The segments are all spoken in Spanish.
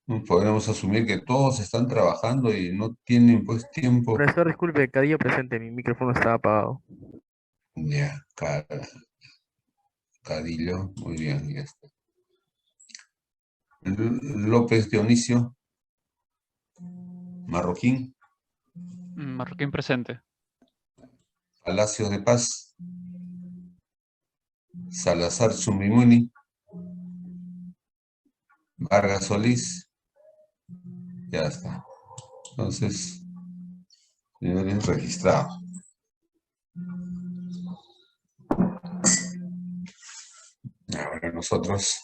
Podríamos asumir que todos están trabajando y no tienen pues tiempo. Profesor, disculpe, Cadillo presente, mi micrófono estaba apagado. Ya, Cadillo, muy bien, ya está. López Dionisio, Marroquín, Marroquín presente. Palacios de Paz, Salazar Chumimuni, Vargas Solís, ya está. Entonces, señores registrados. Ahora nosotros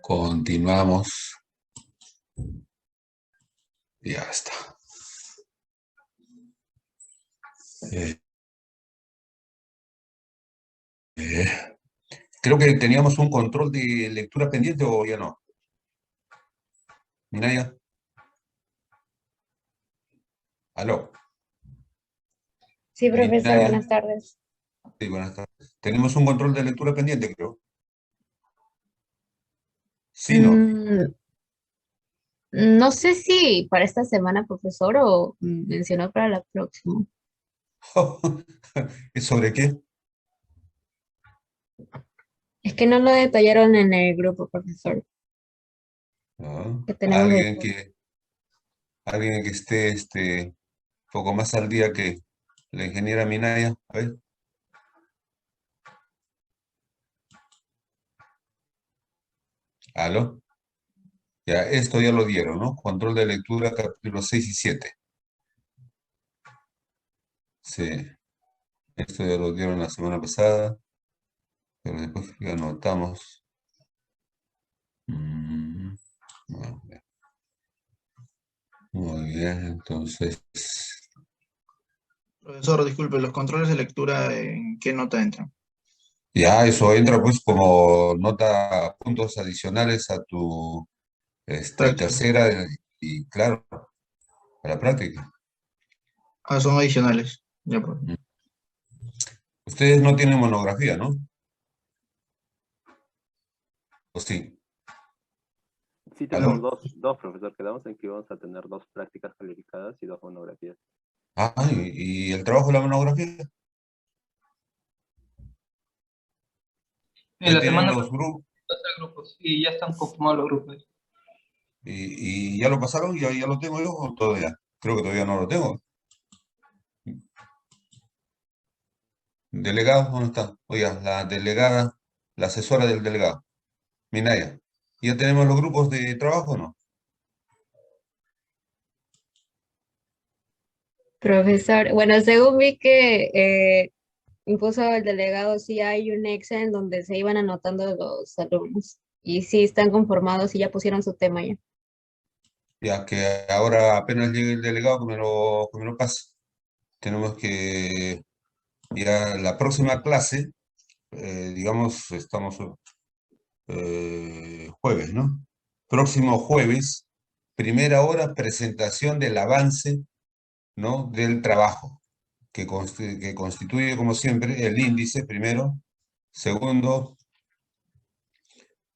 continuamos. Ya está. Eh, eh, Creo que teníamos un control de lectura pendiente o ya no. Minaya, aló. Sí, profesor, Minaya, buenas tardes. sí, buenas tardes. Tenemos un control de lectura pendiente, creo. Sí, no. Mm, no sé si para esta semana, profesor, o mencionó para la próxima. ¿Es sobre qué? Es que no lo detallaron en el grupo, profesor, Ah, que tenemos el alguien que, alguien que esté poco más al día que la ingeniera Minaya. A ver, aló. Ya, esto ya lo dieron, ¿no? Control de lectura, capítulos 6 y 7. Sí, esto ya lo dieron la semana pasada, pero después ya anotamos. Mm, bueno, ya. Muy bien, entonces, Profesor, disculpe, los controles de lectura, ¿en qué nota entran? ya eso entra pues como nota, puntos adicionales a tu Práctica. tercera y claro, a la práctica. Ah, son adicionales. Ya, pues. Mm. Ustedes no tienen monografía, ¿no? ¿O sí? Sí tenemos ¿Aló? dos, profesor. Quedamos en que íbamos a tener dos prácticas calificadas y dos monografías. Ah, y el trabajo de la monografía. En Ya la tienen semana los pasada, grupos grupos, y ya están conformados los grupos. y ya lo pasaron, ya lo tengo yo o todavía. Creo que todavía no lo tengo. Delegado, ¿dónde está? Oiga, la delegada, la asesora del delegado, Minaya. ¿Ya tenemos los grupos de trabajo o no? profesor. Bueno, según vi que impuso el delegado, sí hay un Excel donde se iban anotando los alumnos. Y sí están conformados y ya pusieron su tema ya. Ya que ahora apenas llegue el delegado que me lo pase. Tenemos que, ya la próxima clase, digamos, estamos jueves, ¿no? Próximo jueves, primera hora, presentación del avance, ¿no? Del trabajo, que constituye, como siempre, el índice primero, segundo,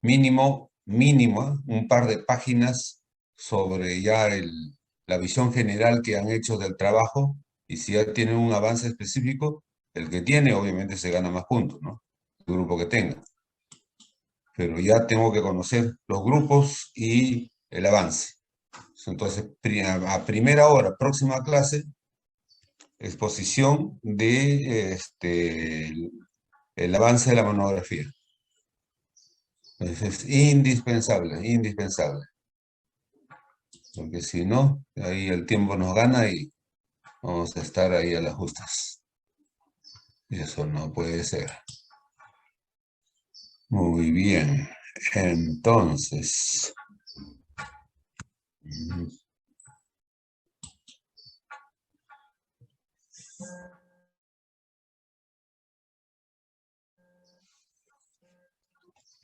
mínimo, un par de páginas sobre ya la visión general que han hecho del trabajo, y si ya tienen un avance específico, el que tiene obviamente se gana más puntos, ¿no? El grupo que tenga. Pero ya tengo que conocer los grupos y el avance. Entonces, a primera hora, próxima clase, exposición de el avance de la monografía. Entonces, es indispensable, indispensable. Porque si no, ahí el tiempo nos gana y vamos a estar ahí a las justas. Y eso no puede ser. Muy bien. Entonces, mm,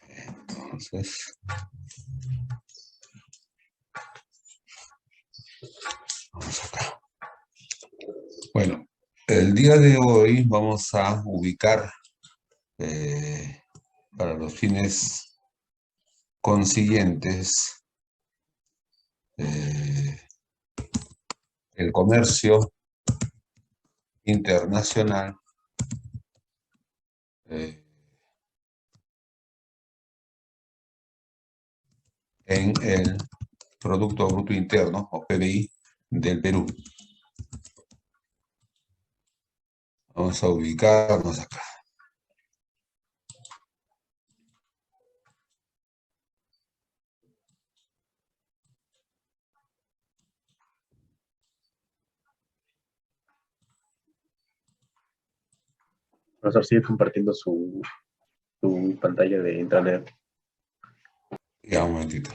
entonces, vamos acá. Bueno, el día de hoy vamos a ubicar para los fines consiguientes, el comercio internacional en el Producto Bruto Interno, o PBI, del Perú. Vamos a ubicarnos acá. Profesor, sigue compartiendo su pantalla de intranet. Ya, un momentito.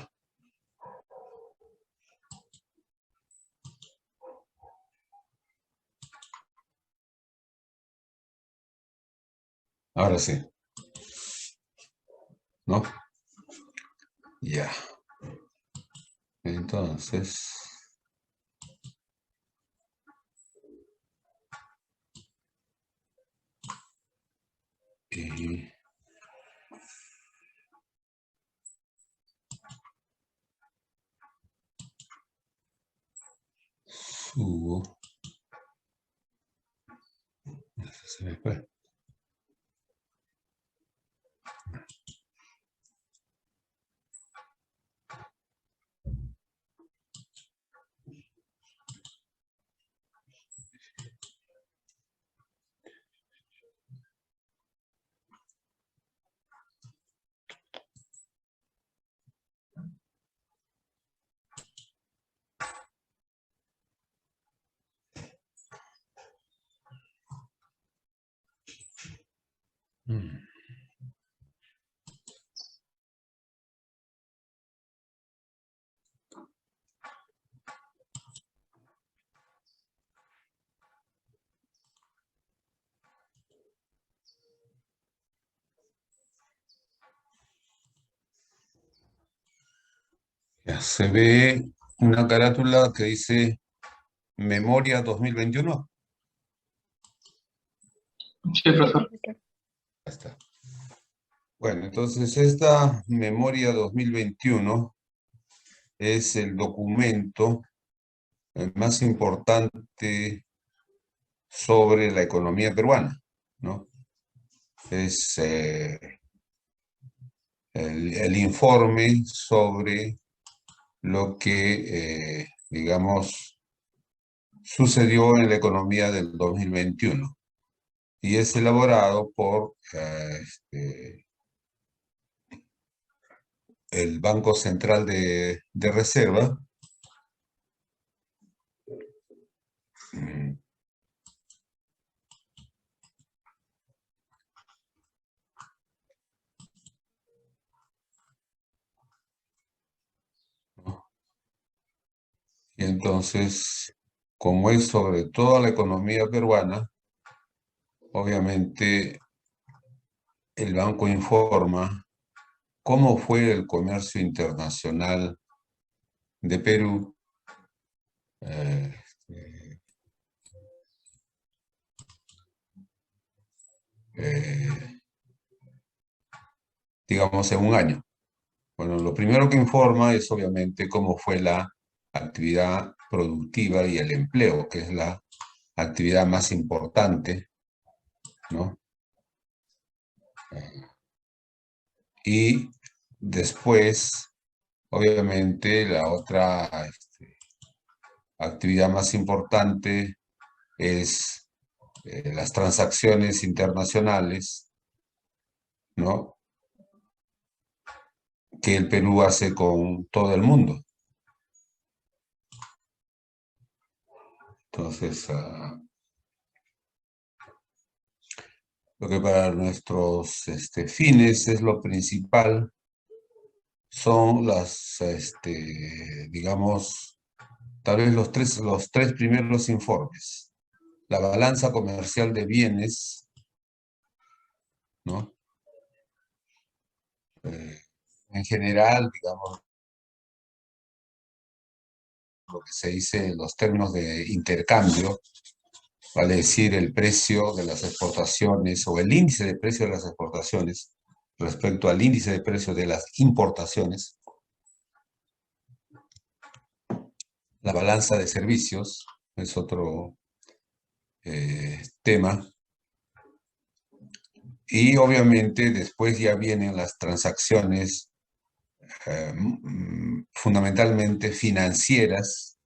Ahora sí. ¿No? Ya. Entonces, y subo. Se me fue. Ya, se ve una carátula que dice Memoria 2021. Sí, profesor. Ya está. Bueno, entonces esta Memoria 2021 es el documento más importante sobre la economía peruana, ¿no? Es el informe sobre lo que, digamos, sucedió en la economía del 2021 y es elaborado por el Banco Central de Reserva. Y entonces, como es sobre toda la economía peruana, obviamente el banco informa cómo fue el comercio internacional de Perú, eh, digamos, en un año. Bueno, lo primero que informa es obviamente cómo fue la actividad productiva y el empleo, que es la actividad más importante, ¿no? Y después, obviamente, la otra actividad más importante es las transacciones internacionales, ¿no? Que el Perú hace con todo el mundo. Entonces, lo que para nuestros fines es lo principal son las, digamos, tal vez los tres primeros informes. La balanza comercial de bienes, ¿no? En general, digamos, lo que se dice en los términos de intercambio, vale decir el precio de las exportaciones o el índice de precio de las exportaciones respecto al índice de precios de las importaciones, la balanza de servicios es otro tema, y obviamente después ya vienen las transacciones fundamentalmente financieras,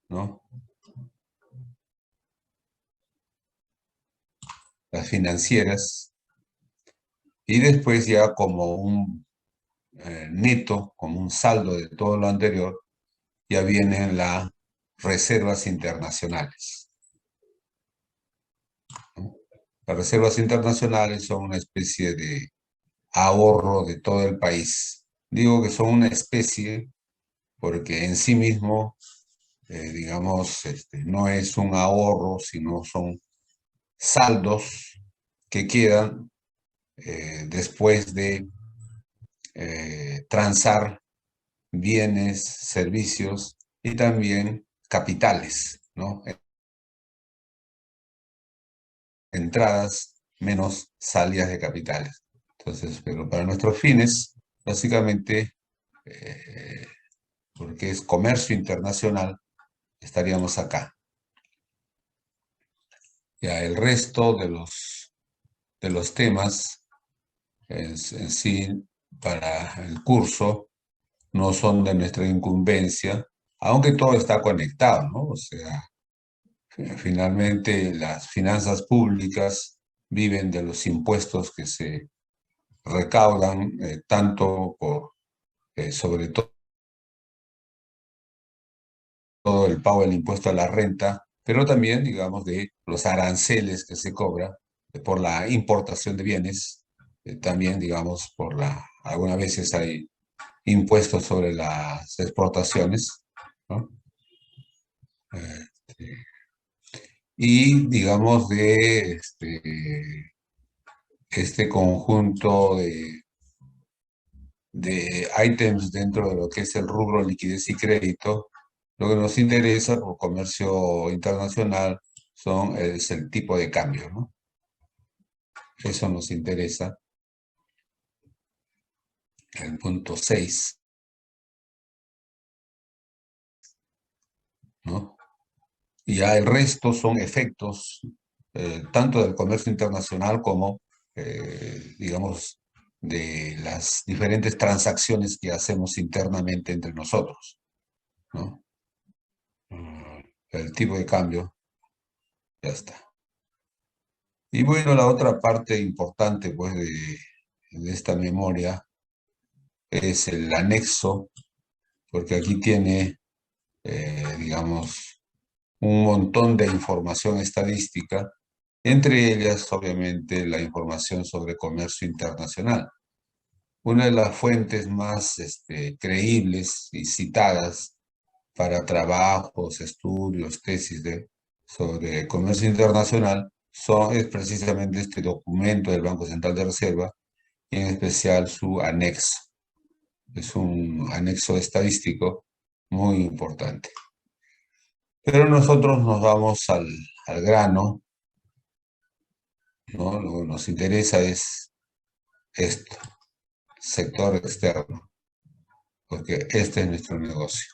¿no? Las financieras, y después ya como un neto, como un saldo de todo lo anterior, ya vienen las reservas internacionales, ¿no? Las reservas internacionales son una especie de ahorro de todo el país. Digo que son una especie porque en sí mismo, digamos, no es un ahorro, sino son saldos que quedan después de transar bienes, servicios y también capitales, ¿no? Entradas menos salidas de capitales. Entonces, pero para nuestros fines, básicamente, porque es comercio internacional, estaríamos acá. Ya el resto de los temas en sí para el curso no son de nuestra incumbencia, aunque todo está conectado, ¿no? O sea, finalmente las finanzas públicas viven de los impuestos que se recaudan, tanto por, sobre todo el pago del impuesto a la renta, pero también, digamos, de los aranceles que se cobra por la importación de bienes, también, digamos, algunas veces hay impuestos sobre las exportaciones, ¿no? Y, digamos, de este conjunto de ítems dentro de lo que es el rubro liquidez y crédito, lo que nos interesa por comercio internacional es el tipo de cambio, ¿no? Eso nos interesa. El punto 6, ¿no? Y ya el resto son efectos tanto del comercio internacional como, digamos, de las diferentes transacciones que hacemos internamente entre nosotros, ¿no? El tipo de cambio, ya está. Y bueno, la otra parte importante, pues, de esta memoria es el anexo, porque aquí tiene, digamos, un montón de información estadística, entre ellas, obviamente, la información sobre comercio internacional. Una de las fuentes más creíbles y citadas para trabajos, estudios, tesis sobre comercio internacional es precisamente este documento del Banco Central de Reserva, y en especial su anexo. Es un anexo estadístico muy importante. Pero nosotros nos vamos al grano, ¿no? Lo que nos interesa es esto, sector externo, porque este es nuestro negocio,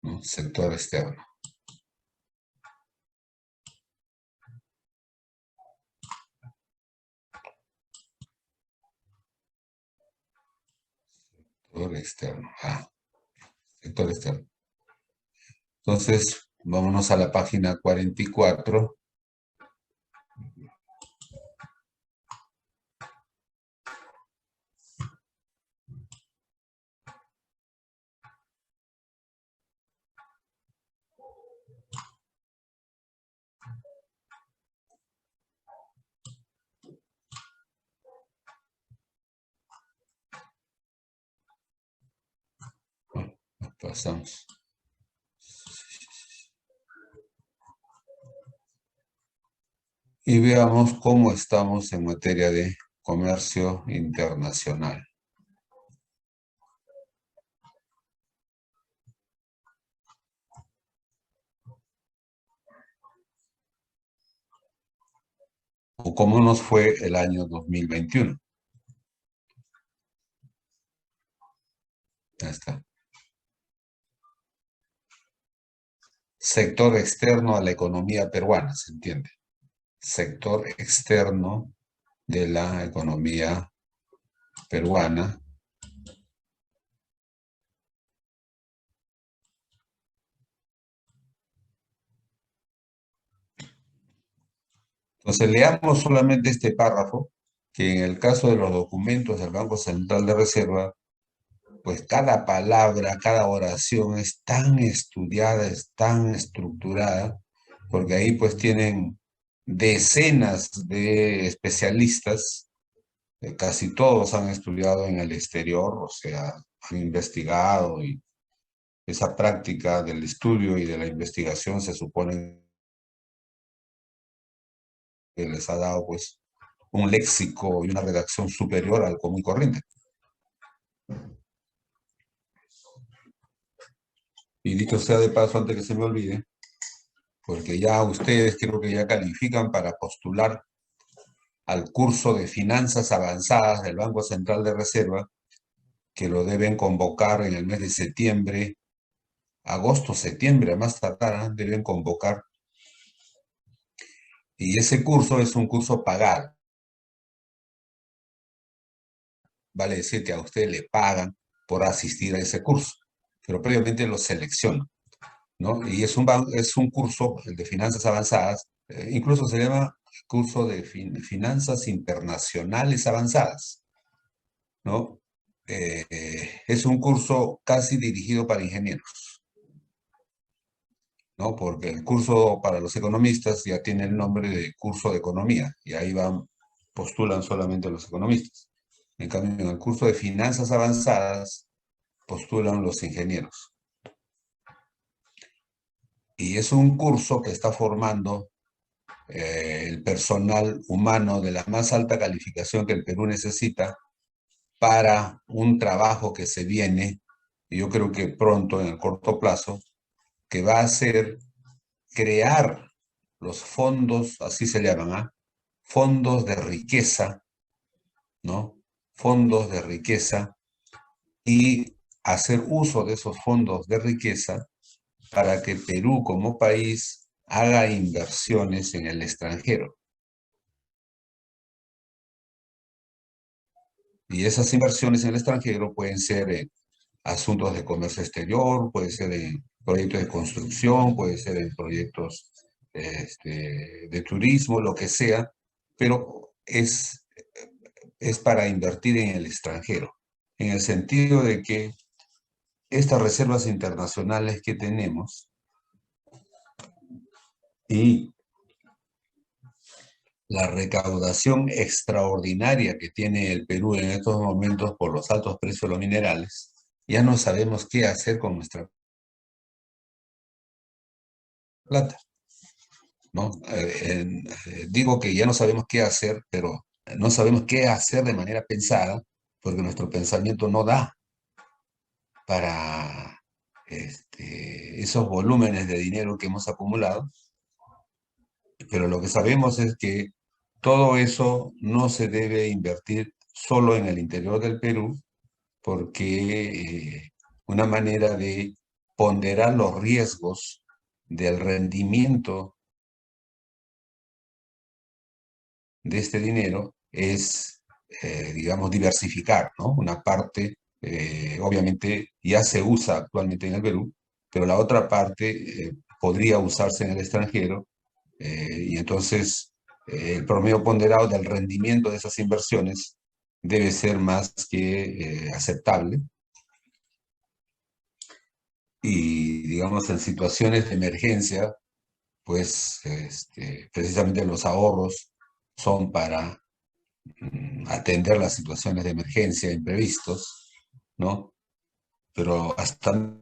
¿no? Sector externo. Sector externo. Sector externo. Entonces, vámonos a la página 44. Pasamos. Y veamos cómo estamos en materia de comercio internacional. O cómo nos fue el año 2021. Ya está. Sector externo a la economía peruana, ¿se entiende? Sector externo de la economía peruana. Entonces, leamos solamente este párrafo, que en el caso de los documentos del Banco Central de Reserva, pues cada palabra, cada oración es tan estudiada, es tan estructurada, porque ahí pues tienen decenas de especialistas, casi todos han estudiado en el exterior, o sea, han investigado y esa práctica del estudio y de la investigación se supone que les ha dado pues un léxico y una redacción superior al común y corriente. Y dicho sea de paso, antes que se me olvide, porque ya ustedes creo que ya califican para postular al curso de finanzas avanzadas del Banco Central de Reserva, que lo deben convocar en el mes de septiembre, agosto, septiembre, a más tardar, ¿eh? Deben convocar. Y ese curso es un curso pagado. Vale decir que a usted le pagan por asistir a ese curso, pero previamente lo seleccionan, ¿no? Y es un curso, el de finanzas avanzadas, incluso se llama curso de finanzas internacionales avanzadas, ¿no? Es un curso casi dirigido para ingenieros, ¿no? Porque el curso para los economistas ya tiene el nombre de curso de economía, y ahí postulan solamente los economistas. En cambio, en el curso de finanzas avanzadas, postulan los ingenieros. Y es un curso que está formando el personal humano de la más alta calificación que el Perú necesita para un trabajo que se viene, y yo creo que pronto, en el corto plazo, que va a ser crear los fondos, así se llaman, ¿ah? Fondos de riqueza, ¿no? Fondos de riqueza, y hacer uso de esos fondos de riqueza para que Perú como país haga inversiones en el extranjero. Y esas inversiones en el extranjero pueden ser en asuntos de comercio exterior, puede ser en proyectos de construcción, puede ser en proyectos de turismo, lo que sea, pero es para invertir en el extranjero, en el sentido de que estas reservas internacionales que tenemos y la recaudación extraordinaria que tiene el Perú en estos momentos por los altos precios de los minerales, ya no sabemos qué hacer con nuestra plata, ¿no? Digo que ya no sabemos qué hacer, pero no sabemos qué hacer de manera pensada, porque nuestro pensamiento no da para esos volúmenes de dinero que hemos acumulado, pero lo que sabemos es que todo eso no se debe invertir solo en el interior del Perú, porque una manera de ponderar los riesgos del rendimiento de este dinero es, digamos, diversificar, ¿no? Una parte, obviamente, ya se usa actualmente en el Perú, pero la otra parte podría usarse en el extranjero, y entonces el promedio ponderado del rendimiento de esas inversiones debe ser más que aceptable. Y, digamos, en situaciones de emergencia, pues precisamente los ahorros son para atender las situaciones de emergencia, imprevistos, ¿no? Pero hasta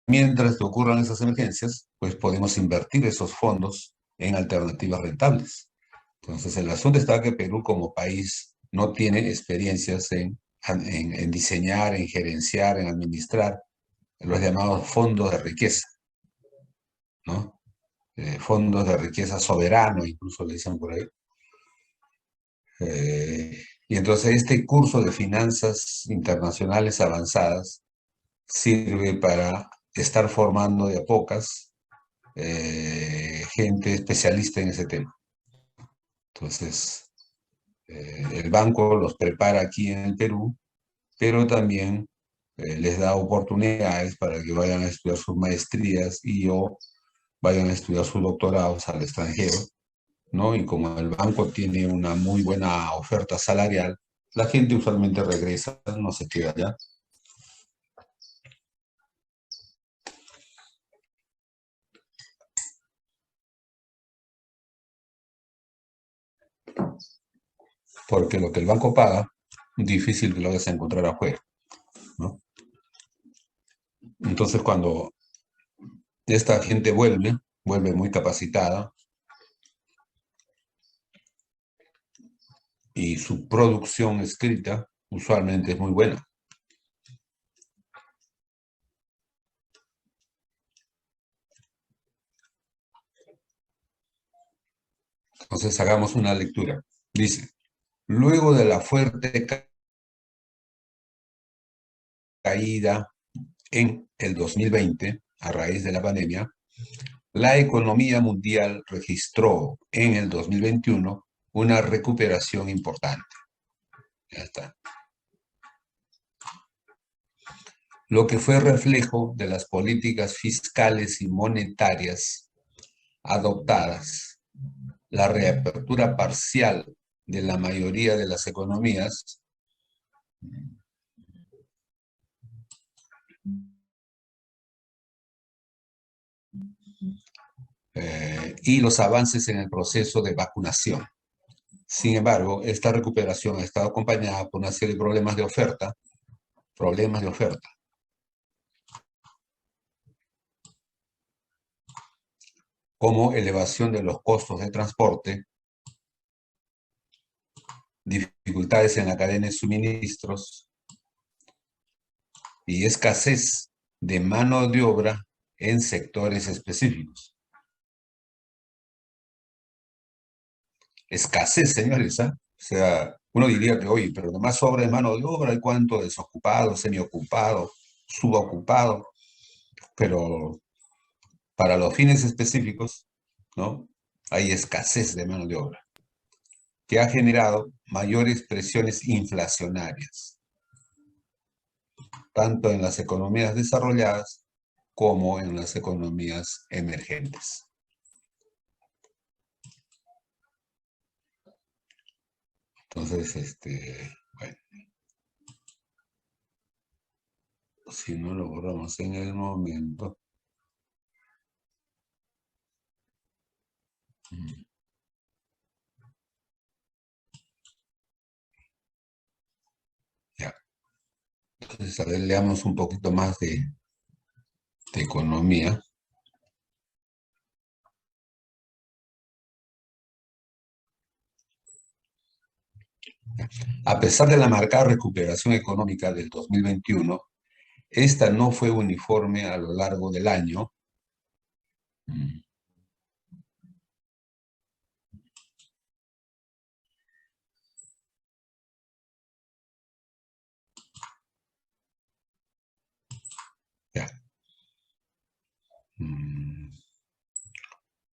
mientras que ocurran esas emergencias, pues podemos invertir esos fondos en alternativas rentables. Entonces, el asunto está que Perú como país no tiene experiencias en diseñar, en gerenciar, en administrar los llamados fondos de riqueza, ¿no? Fondos de riqueza soberano, incluso le dicen por ahí. Y entonces este curso de finanzas internacionales avanzadas sirve para estar formando de a pocas gente especialista en ese tema. Entonces, el banco los prepara aquí en el Perú, pero también les da oportunidades para que vayan a estudiar sus maestrías o vayan a estudiar sus doctorados al extranjero, ¿no? Y como el banco tiene una muy buena oferta salarial, la gente usualmente regresa, no se queda allá. Porque lo que el banco paga, difícil que lo vayas a encontrar afuera, ¿no? Entonces, cuando esta gente vuelve muy capacitada y su producción escrita usualmente es muy buena. Entonces, hagamos una lectura. Dice, luego de la fuerte caída en el 2020, a raíz de la pandemia, la economía mundial registró en el 2021 una recuperación importante. Ya está. Lo que fue reflejo de las políticas fiscales y monetarias adoptadas, la reapertura parcial de la mayoría de las economías y los avances en el proceso de vacunación. Sin embargo, esta recuperación ha estado acompañada por una serie de problemas de oferta, como elevación de los costos de transporte, dificultades en la cadena de suministros y escasez de mano de obra en sectores específicos. Escasez, señores, ¿eh? O sea, uno diría que, oye, pero nomás sobra de mano de obra, hay cuánto desocupado, semiocupado, subocupado, pero para los fines específicos, ¿no? Hay escasez de mano de obra, que ha generado mayores presiones inflacionarias, tanto en las economías desarrolladas como en las economías emergentes. Entonces, bueno, si no lo borramos en el momento. Ya. Entonces, a ver, leamos un poquito más de economía. A pesar de la marcada recuperación económica del 2021, esta no fue uniforme a lo largo del año. Ya.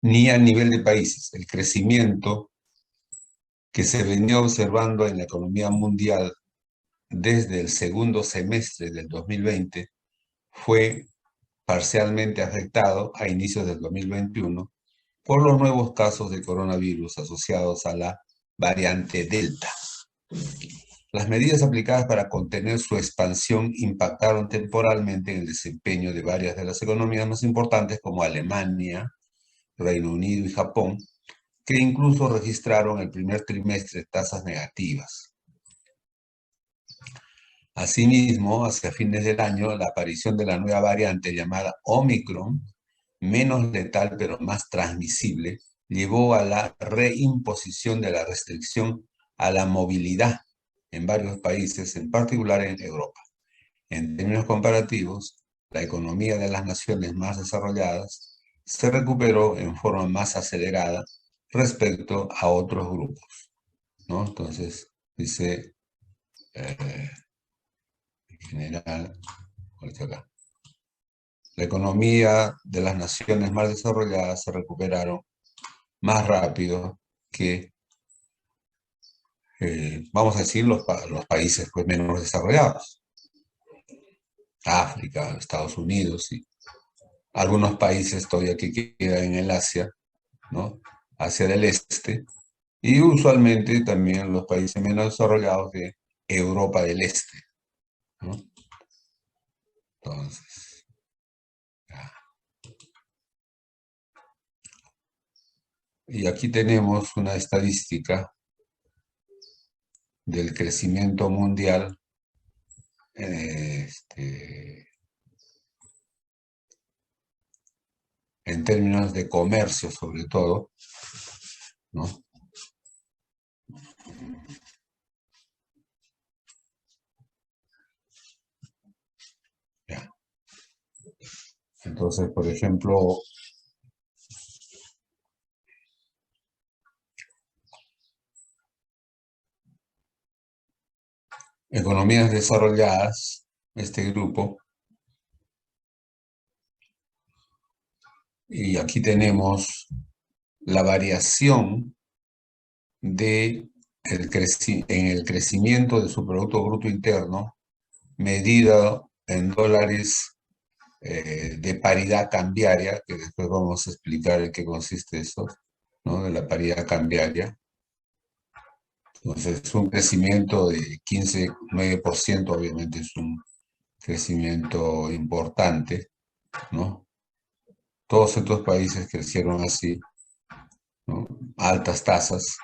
Ni a nivel de países. El crecimiento que se venía observando en la economía mundial desde el segundo semestre del 2020 fue parcialmente afectado a inicios del 2021 por los nuevos casos de coronavirus asociados a la variante Delta. Las medidas aplicadas para contener su expansión impactaron temporalmente en el desempeño de varias de las economías más importantes como Alemania, Reino Unido y Japón, que incluso registraron el primer trimestre tasas negativas. Asimismo, hacia fines del año, la aparición de la nueva variante llamada Omicron, menos letal pero más transmisible, llevó a la reimposición de la restricción a la movilidad en varios países, en particular en Europa. En términos comparativos, la economía de las naciones más desarrolladas se recuperó en forma más acelerada respecto a otros grupos, ¿no? Entonces, Dice, en general, acá. La economía de las naciones más desarrolladas se recuperaron más rápido que, vamos a decir, los países pues, menos desarrollados. África, Estados Unidos y algunos países todavía que quedan en el Asia, ¿no? Asia del Este, y usualmente también los países menos desarrollados de Europa del Este, ¿no? Entonces, ya. Y aquí tenemos una estadística del crecimiento mundial en términos de comercio sobre todo, ¿no? Ya. Entonces, por ejemplo, economías desarrolladas, este grupo, y aquí tenemos la variación en el crecimiento de su Producto Bruto Interno medido en dólares de paridad cambiaria, que después vamos a explicar en qué consiste eso, ¿no? De la paridad cambiaria. Entonces, un crecimiento de 15,9%, obviamente es un crecimiento importante, ¿no? Todos estos países crecieron así, ¿no? Altas tasas.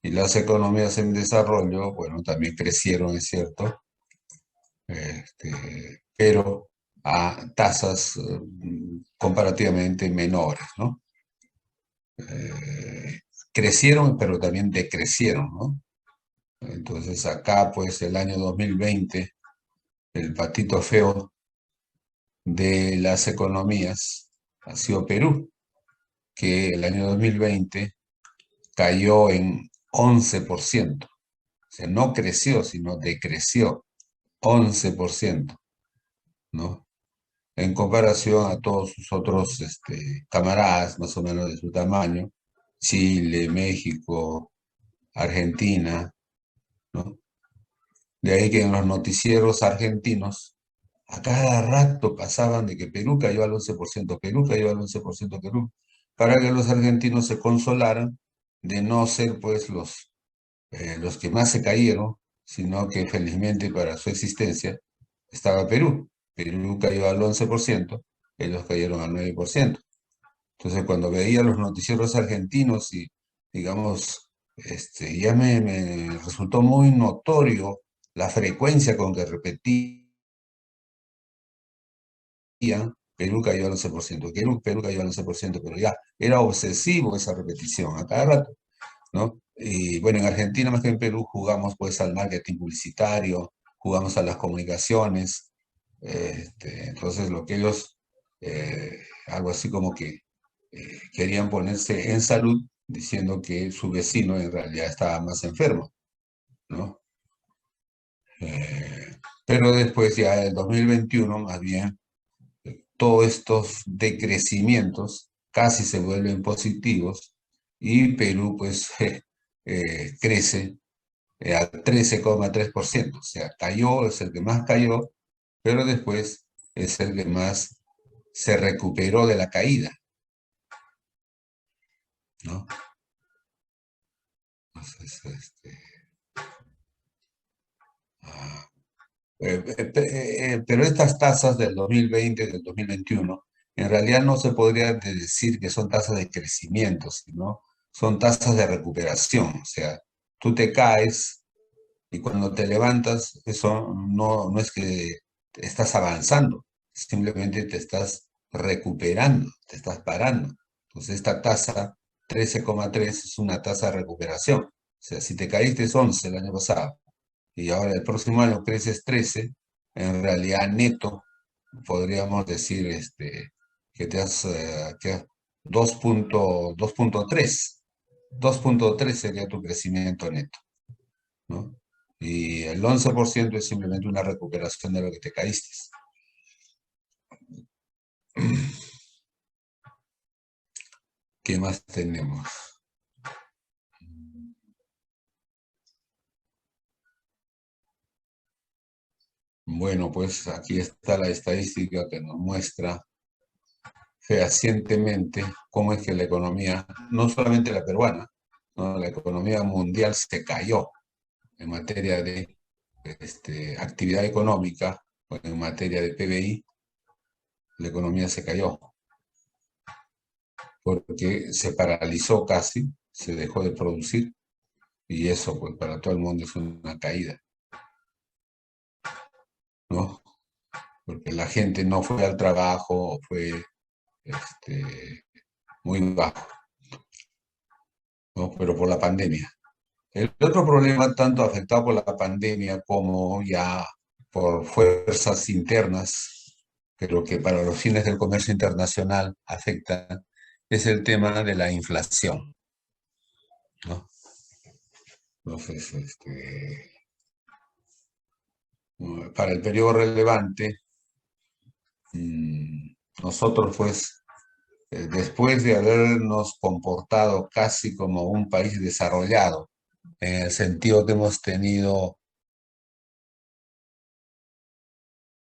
Y las economías en desarrollo, bueno, también crecieron, es cierto, pero a tasas comparativamente menores, ¿no? Crecieron, pero también decrecieron, ¿no? Entonces acá, pues, el año 2020, el patito feo de las economías ha sido Perú, que el año 2020 cayó en 11%. O sea, no creció, sino decreció 11%, ¿no? En comparación a todos sus otros camaradas, más o menos de su tamaño, Chile, México, Argentina, ¿no? De ahí que en los noticieros argentinos, a cada rato pasaban de que Perú cayó al 11%, Perú cayó al 11%, Perú, para que los argentinos se consolaran de no ser pues los que más se cayeron, sino que felizmente para su existencia estaba Perú. Perú cayó al 11%, ellos cayeron al 9%. Entonces, cuando veía los noticieros argentinos y, digamos, ya me resultó muy notorio la frecuencia con que repetían, Perú cayó al 11%, Perú cayó al 11%, pero ya era obsesivo esa repetición a cada rato, ¿no? Y bueno, en Argentina más que en Perú jugamos pues al marketing publicitario, jugamos a las comunicaciones, entonces lo que ellos, algo así como que querían ponerse en salud diciendo que su vecino en realidad estaba más enfermo, ¿no? Pero después ya el 2021 más bien todos estos decrecimientos casi se vuelven positivos y Perú pues crece al 13,3%, o sea, cayó, es el que más cayó, pero después es el que más se recuperó de la caída, ¿no? Entonces, pero estas tasas del 2020 y del 2021, en realidad no se podría decir que son tasas de crecimiento, sino son tasas de recuperación. O sea, tú te caes y cuando te levantas, eso no es que estás avanzando, simplemente te estás recuperando, te estás parando. Entonces, esta tasa 13,3 es una tasa de recuperación. O sea, si te caíste 11 el año pasado, y ahora el próximo año creces 13, en realidad neto podríamos decir que te has que 2,3. 2,3 sería tu crecimiento neto, ¿no? Y el 11% es simplemente una recuperación de lo que te caíste. ¿Qué más tenemos? Bueno, pues aquí está la estadística que nos muestra fehacientemente cómo es que la economía, no solamente la peruana, ¿no? La economía mundial se cayó en materia de actividad económica, o en materia de PBI, la economía se cayó, porque se paralizó casi, se dejó de producir, y eso pues para todo el mundo es una caída, ¿no? Porque la gente no fue al trabajo, fue muy bajo, ¿no? Pero por la pandemia. El otro problema, tanto afectado por la pandemia como ya por fuerzas internas, pero que para los fines del comercio internacional afecta, es el tema de la inflación, ¿no? Entonces, para el periodo relevante, nosotros pues, después de habernos comportado casi como un país desarrollado, en el sentido que hemos tenido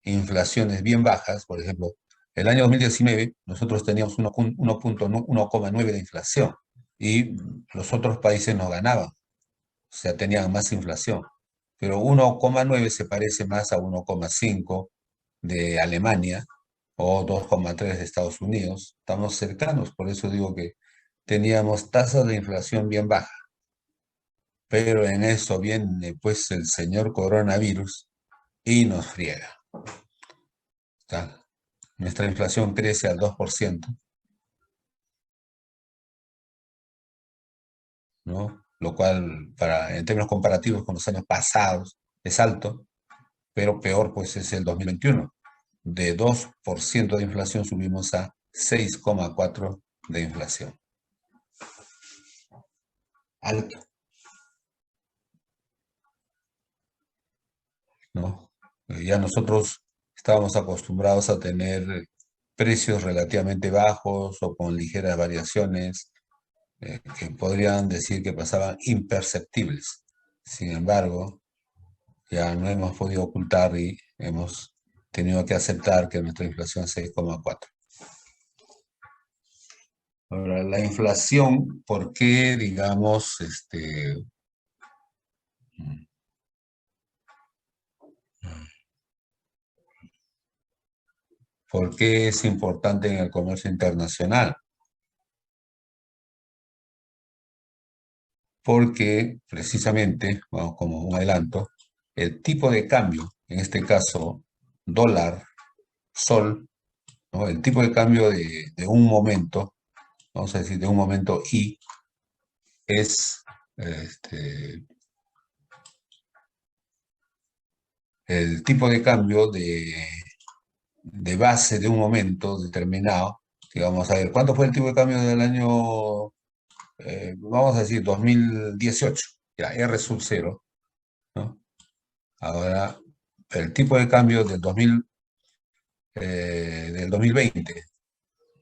inflaciones bien bajas, por ejemplo, el año 2019 nosotros teníamos 1,9 de inflación y los otros países nos ganaban, o sea, tenían más inflación. Pero 1,9 se parece más a 1,5 de Alemania o 2,3 de Estados Unidos. Estamos cercanos, por eso digo que teníamos tasas de inflación bien bajas. Pero en eso viene pues el señor coronavirus y nos friega. ¿Está? Nuestra inflación crece al 2%, ¿no? Lo cual, en términos comparativos con los años pasados, es alto, pero peor pues es el 2021. De 2% de inflación subimos a 6,4% de inflación. Alto, ¿no? Ya nosotros estábamos acostumbrados a tener precios relativamente bajos o con ligeras variaciones, que podrían decir que pasaban imperceptibles. Sin embargo, ya no hemos podido ocultar y hemos tenido que aceptar que nuestra inflación es 6,4. Ahora, la inflación, ¿por qué, digamos, por qué es importante en el comercio internacional? Porque precisamente, bueno, como un adelanto, el tipo de cambio, en este caso dólar, sol, ¿no? El tipo de cambio de un momento, vamos a decir de un momento I, es el tipo de cambio de base de un momento determinado, que vamos a ver, ¿cuánto fue el tipo de cambio del año, vamos a decir, 2018? Ya, R sub 0, ¿no? Ahora, el tipo de cambio del 2020,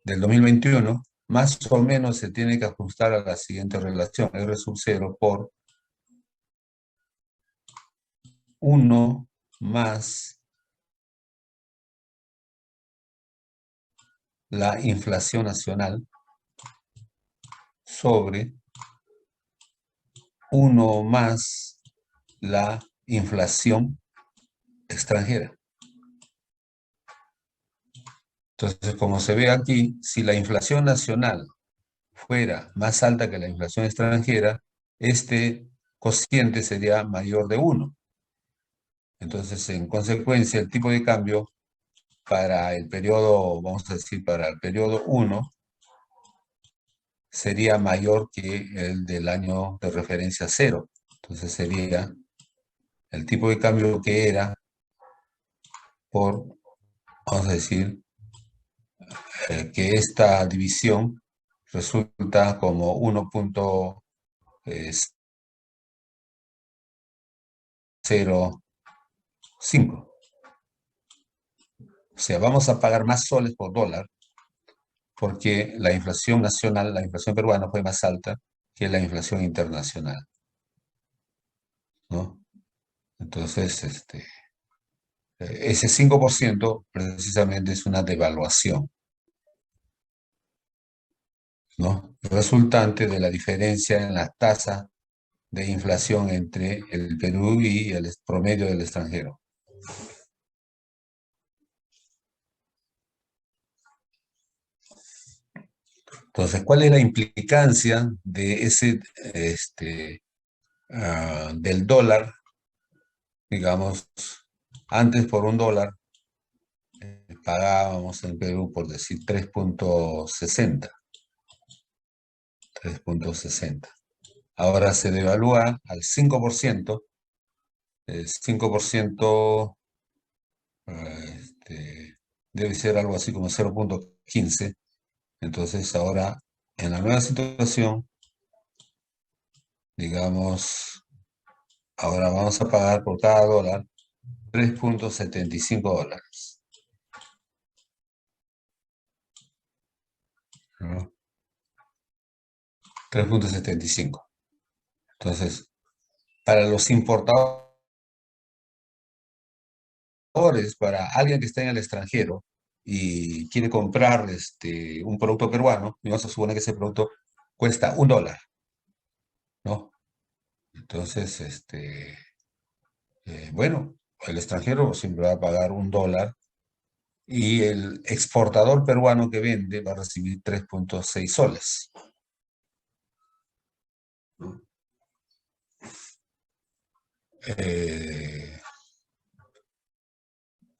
del 2021, más o menos se tiene que ajustar a la siguiente relación, R sub 0 por 1 más la inflación nacional sobre 1 más la inflación extranjera. Entonces, como se ve aquí, si la inflación nacional fuera más alta que la inflación extranjera, este cociente sería mayor de 1. Entonces, en consecuencia, el tipo de cambio para el periodo, vamos a decir, para el periodo 1, sería mayor que el del año de referencia 0. Entonces sería el tipo de cambio que era por, vamos a decir, que esta división resulta como 1,0 0,5. O sea, vamos a pagar más soles por dólar porque la inflación nacional, la inflación peruana fue más alta que la inflación internacional, ¿no? Entonces, ese 5% precisamente es una devaluación, ¿no? Resultante de la diferencia en la tasa de inflación entre el Perú y el promedio del extranjero. Entonces, ¿cuál es la implicancia de ese, del dólar? Digamos, antes por un dólar pagábamos en Perú, por decir, 3,60. 3,60. Ahora se devalúa al 5%. El 5% debe ser algo así como 0,15. Entonces ahora, en la nueva situación, digamos, ahora vamos a pagar por cada dólar 3,75 dólares. ¿No? 3,75. Entonces, para los importadores, para alguien que está en el extranjero y quiere comprar un producto peruano, y vamos a suponer que ese producto cuesta $1, ¿no? Entonces, bueno, el extranjero siempre va a pagar $1 y el exportador peruano que vende va a recibir 3,6 soles. ¿No?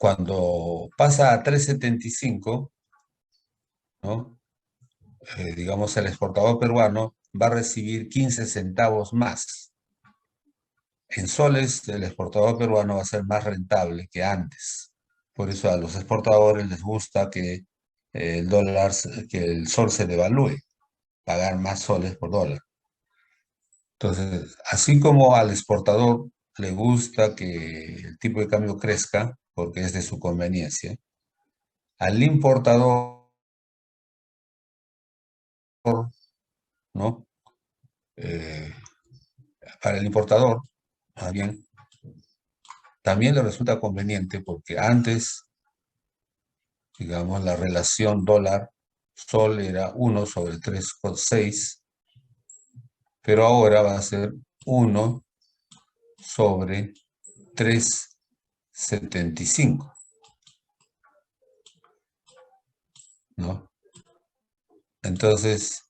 Cuando pasa a 3,75, ¿no? Digamos, el exportador peruano va a recibir 15 centavos más. En soles, el exportador peruano va a ser más rentable que antes. Por eso a los exportadores les gusta que que el sol se devalúe, pagar más soles por dólar. Entonces, así como al exportador le gusta que el tipo de cambio crezca, porque es de su conveniencia, al importador, ¿no? Para el importador, más bien, también le resulta conveniente porque antes, digamos, la relación dólar-sol era 1/3,6, pero ahora va a ser 1/3,75, ¿no? Entonces,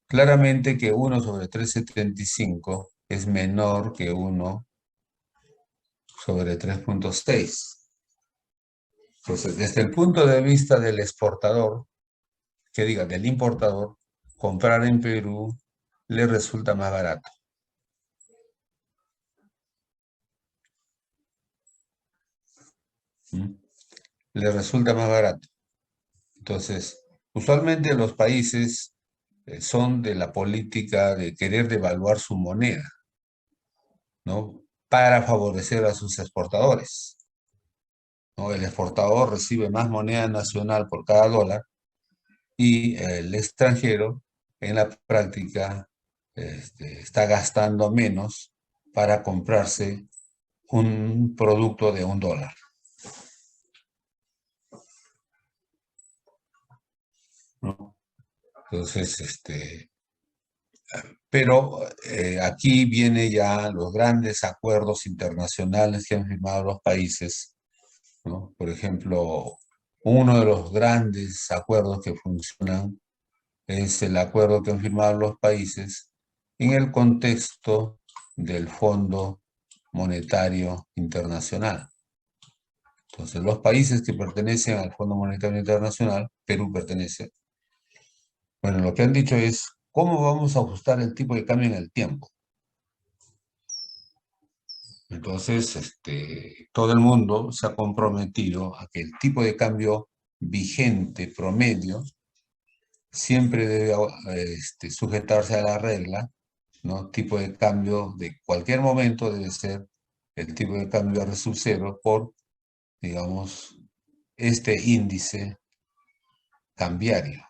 claramente que 1/3,75 es menor que 1/3,6. Entonces, desde el punto de vista del exportador, del importador, comprar en Perú le resulta más barato. Le resulta más barato. Entonces, usualmente los países son de la política de querer devaluar su moneda, ¿no? Para favorecer a sus exportadores, ¿no? El exportador recibe más moneda nacional por cada dólar y el extranjero, en la práctica, está gastando menos para comprarse un producto de $1. ¿No? Entonces, pero aquí viene ya los grandes acuerdos internacionales que han firmado los países, ¿no? Por ejemplo, uno de los grandes acuerdos que funcionan es el acuerdo que han firmado los países en el contexto del Fondo Monetario Internacional. Entonces, los países que pertenecen al Fondo Monetario Internacional, Perú pertenece, bueno, lo que han dicho es, ¿cómo vamos a ajustar el tipo de cambio en el tiempo? Entonces, todo el mundo se ha comprometido a que el tipo de cambio vigente promedio siempre debe sujetarse a la regla, ¿no? Tipo de cambio de cualquier momento debe ser el tipo de cambio R sub 0 por, digamos, este índice cambiario,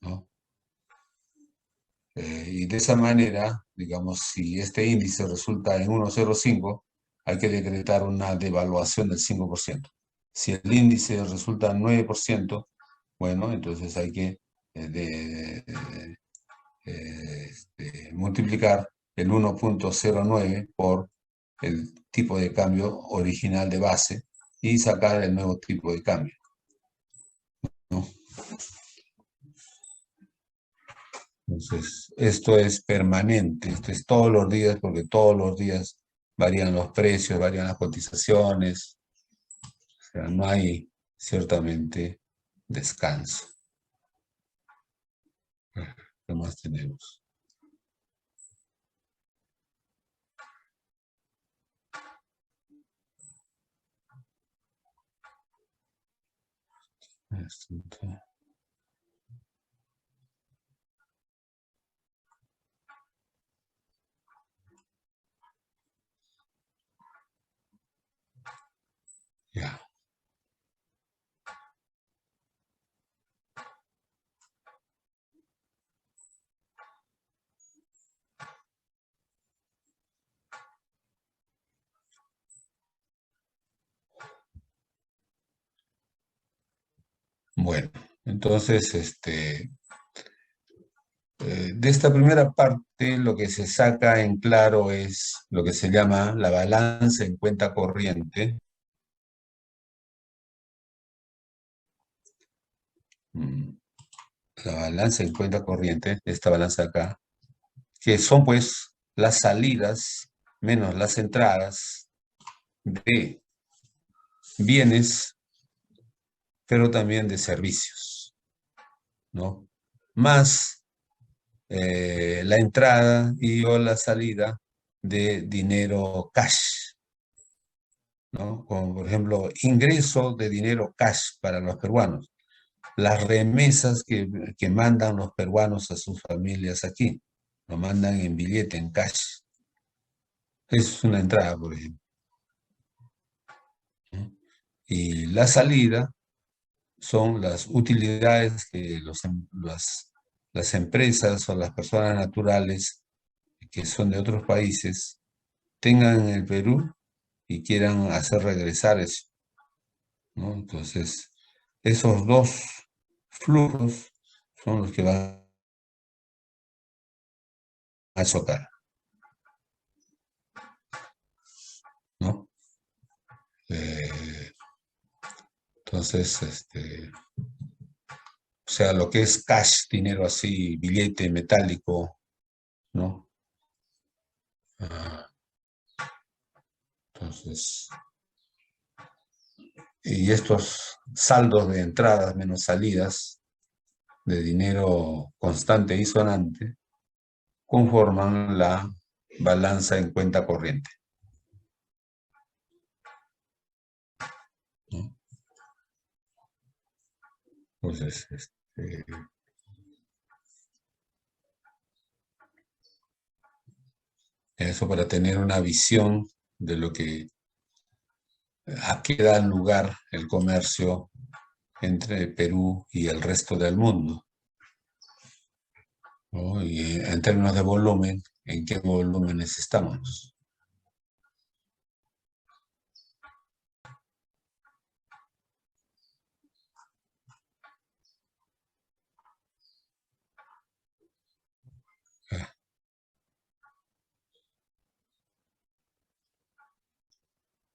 ¿no? Y de esa manera, digamos, si este índice resulta en 1,05, hay que decretar una devaluación del 5%. Si el índice resulta en 9%, bueno, entonces hay que multiplicar el 1,09 por el tipo de cambio original de base y sacar el nuevo tipo de cambio, ¿no? Entonces, esto es permanente, esto es todos los días, porque todos los días varían los precios, varían las cotizaciones, o sea, no hay ciertamente descanso. ¿Qué más tenemos? Ya. Bueno, entonces, de esta primera parte lo que se saca en claro es lo que se llama la balanza en cuenta corriente. La balanza en cuenta corriente, esta balanza acá, que son pues las salidas menos las entradas de bienes, pero también de servicios, ¿no? Más la entrada y o la salida de dinero cash, ¿no? Como por ejemplo, ingreso de dinero cash para los peruanos, las remesas que mandan los peruanos a sus familias aquí, lo mandan en billete, en cash. Es una entrada, por ejemplo, ¿no? Y la salida son las utilidades que las empresas o las personas naturales que son de otros países tengan en el Perú y quieran hacer regresar eso, ¿no? Entonces, esos dos flujos son los que van a chocar, ¿no? Entonces, o sea, lo que es cash, dinero así, billete metálico, ¿no? Entonces, y estos saldos de entradas menos salidas de dinero constante y sonante conforman la balanza en cuenta corriente, ¿no? Entonces, eso para tener una visión de lo que a qué da lugar el comercio entre Perú y el resto del mundo, ¿no? Y en términos de volumen, ¿en qué volúmenes estamos?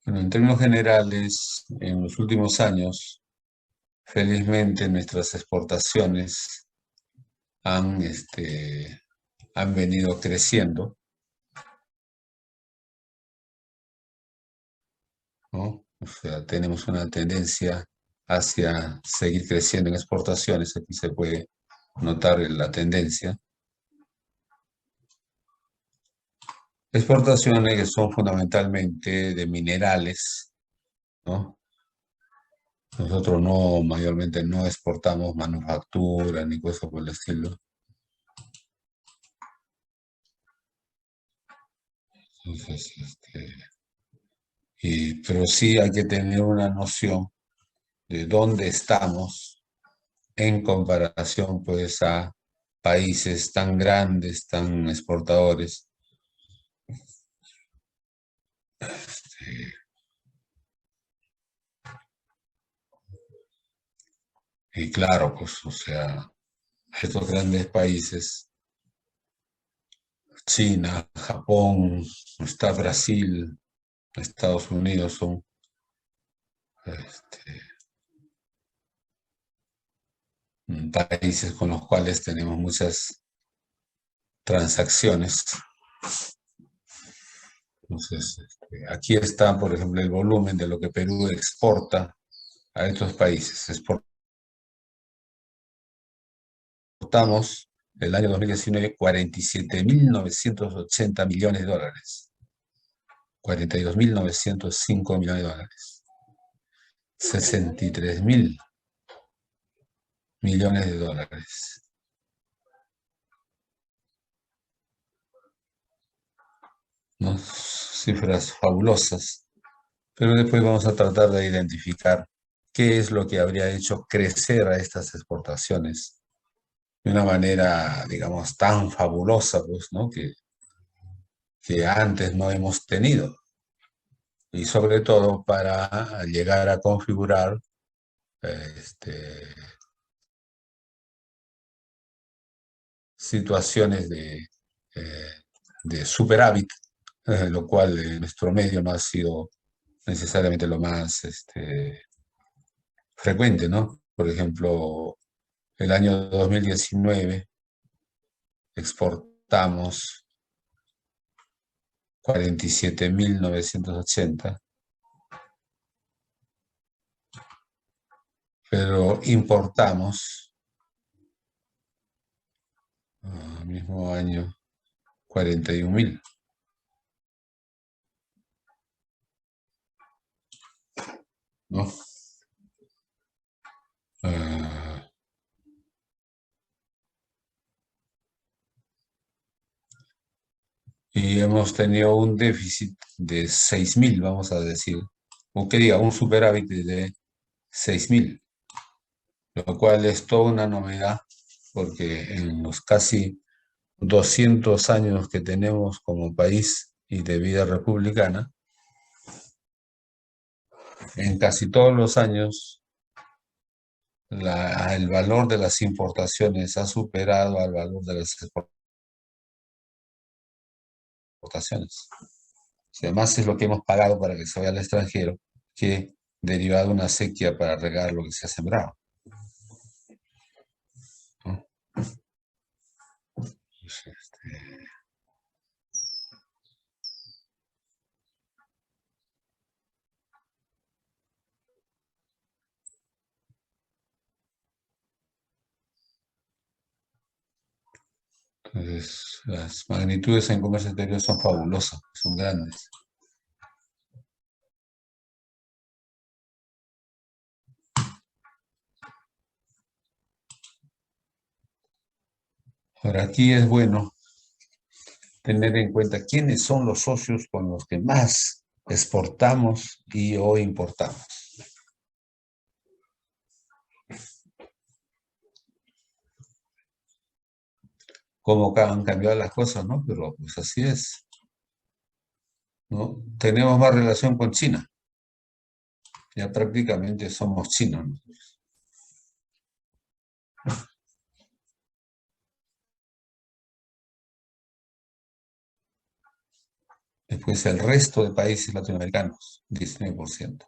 Bueno, en términos generales, en los últimos años, felizmente nuestras exportaciones han venido creciendo, ¿no? O sea, tenemos una tendencia hacia seguir creciendo en exportaciones. Aquí se puede notar la tendencia. Exportaciones que son fundamentalmente de minerales, ¿no? Nosotros mayormente no exportamos manufactura ni cosas por el estilo. Entonces, pero sí hay que tener una noción de dónde estamos en comparación pues a países tan grandes, tan exportadores. Y claro, pues, o sea, estos grandes países, China, Japón, está Brasil, Estados Unidos, son este, países con los cuales tenemos muchas transacciones. Entonces, aquí está, por ejemplo, el volumen de lo que Perú exporta a estos países. Exportamos el año 2019 47.980 millones de dólares. 42.905 millones de dólares. 63.000 millones de dólares. ¿No? Cifras fabulosas. Pero después vamos a tratar de identificar qué es lo que habría hecho crecer a estas exportaciones de una manera, digamos, tan fabulosa, pues, ¿no? Que antes no hemos tenido. Y sobre todo para llegar a configurar situaciones de superávit, lo cual en nuestro medio no ha sido necesariamente lo más frecuente, ¿no? Por ejemplo, el año 2019 exportamos 47.980, pero importamos, mismo año, 41.000. ¿No? Y hemos tenido un déficit de 6.000, vamos a decir, o que diga, un superávit de 6.000, lo cual es toda una novedad, porque en los casi 200 años que tenemos como país y de vida republicana, en casi todos los años el valor de las importaciones ha superado al valor de las exportaciones. Además es lo que hemos pagado para que se vaya al extranjero, que derivado de una sequía para regar lo que se ha sembrado. ¿No? Pues, entonces, las magnitudes en comercio exterior son fabulosas, son grandes. Ahora, aquí es bueno tener en cuenta quiénes son los socios con los que más exportamos y o importamos. Cómo han cambiado las cosas, ¿no? Pero pues así es, ¿no? Tenemos más relación con China. Ya prácticamente somos chinos, ¿no? Después el resto de países latinoamericanos, 19%.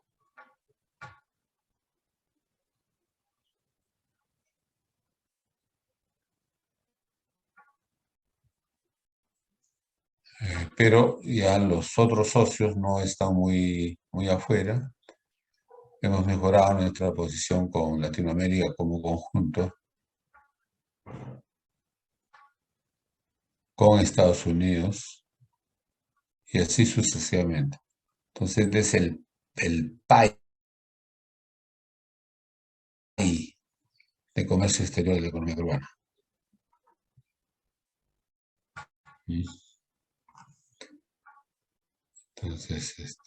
Pero ya los otros socios no están muy afuera. Hemos mejorado nuestra posición con Latinoamérica como conjunto, con Estados Unidos y así sucesivamente. Entonces, este es el PAI de comercio exterior de la economía peruana. Entonces,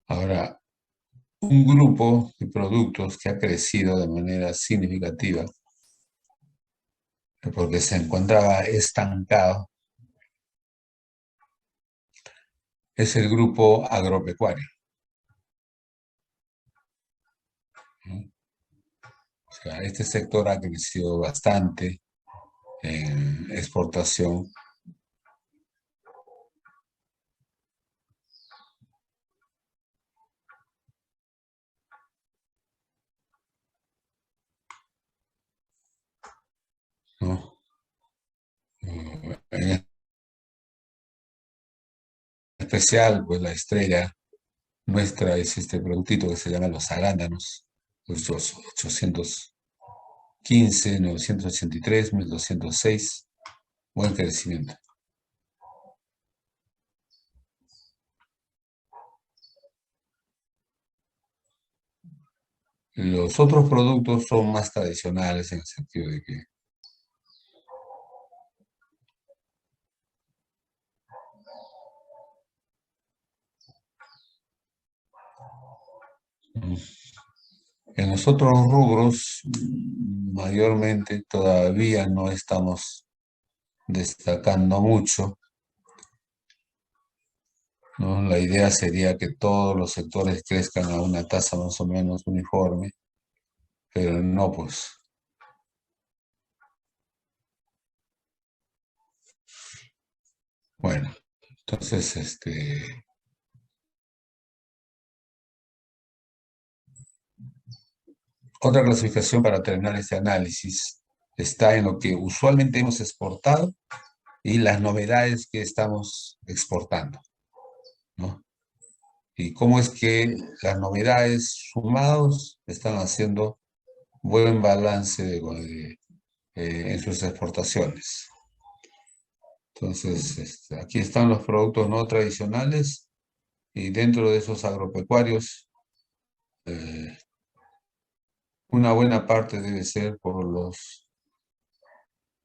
ahora, un grupo de productos que ha crecido de manera significativa porque se encontraba estancado es el grupo agropecuario, ¿no? O sea, este sector ha crecido bastante en exportación, ¿no? En especial, pues la estrella nuestra es este productito que se llama los arándanos, los 815, 983, 1206, buen crecimiento. Los otros productos son más tradicionales en el sentido de que en los otros rubros mayormente todavía no estamos destacando mucho, ¿no? La idea sería que todos los sectores crezcan a una tasa más o menos uniforme, pero no, pues. Bueno, entonces, otra clasificación para terminar este análisis está en lo que usualmente hemos exportado y las novedades que estamos exportando, ¿no? Y cómo es que las novedades sumados están haciendo buen balance en sus exportaciones. Entonces, aquí están los productos no tradicionales y dentro de esos agropecuarios, una buena parte debe ser por los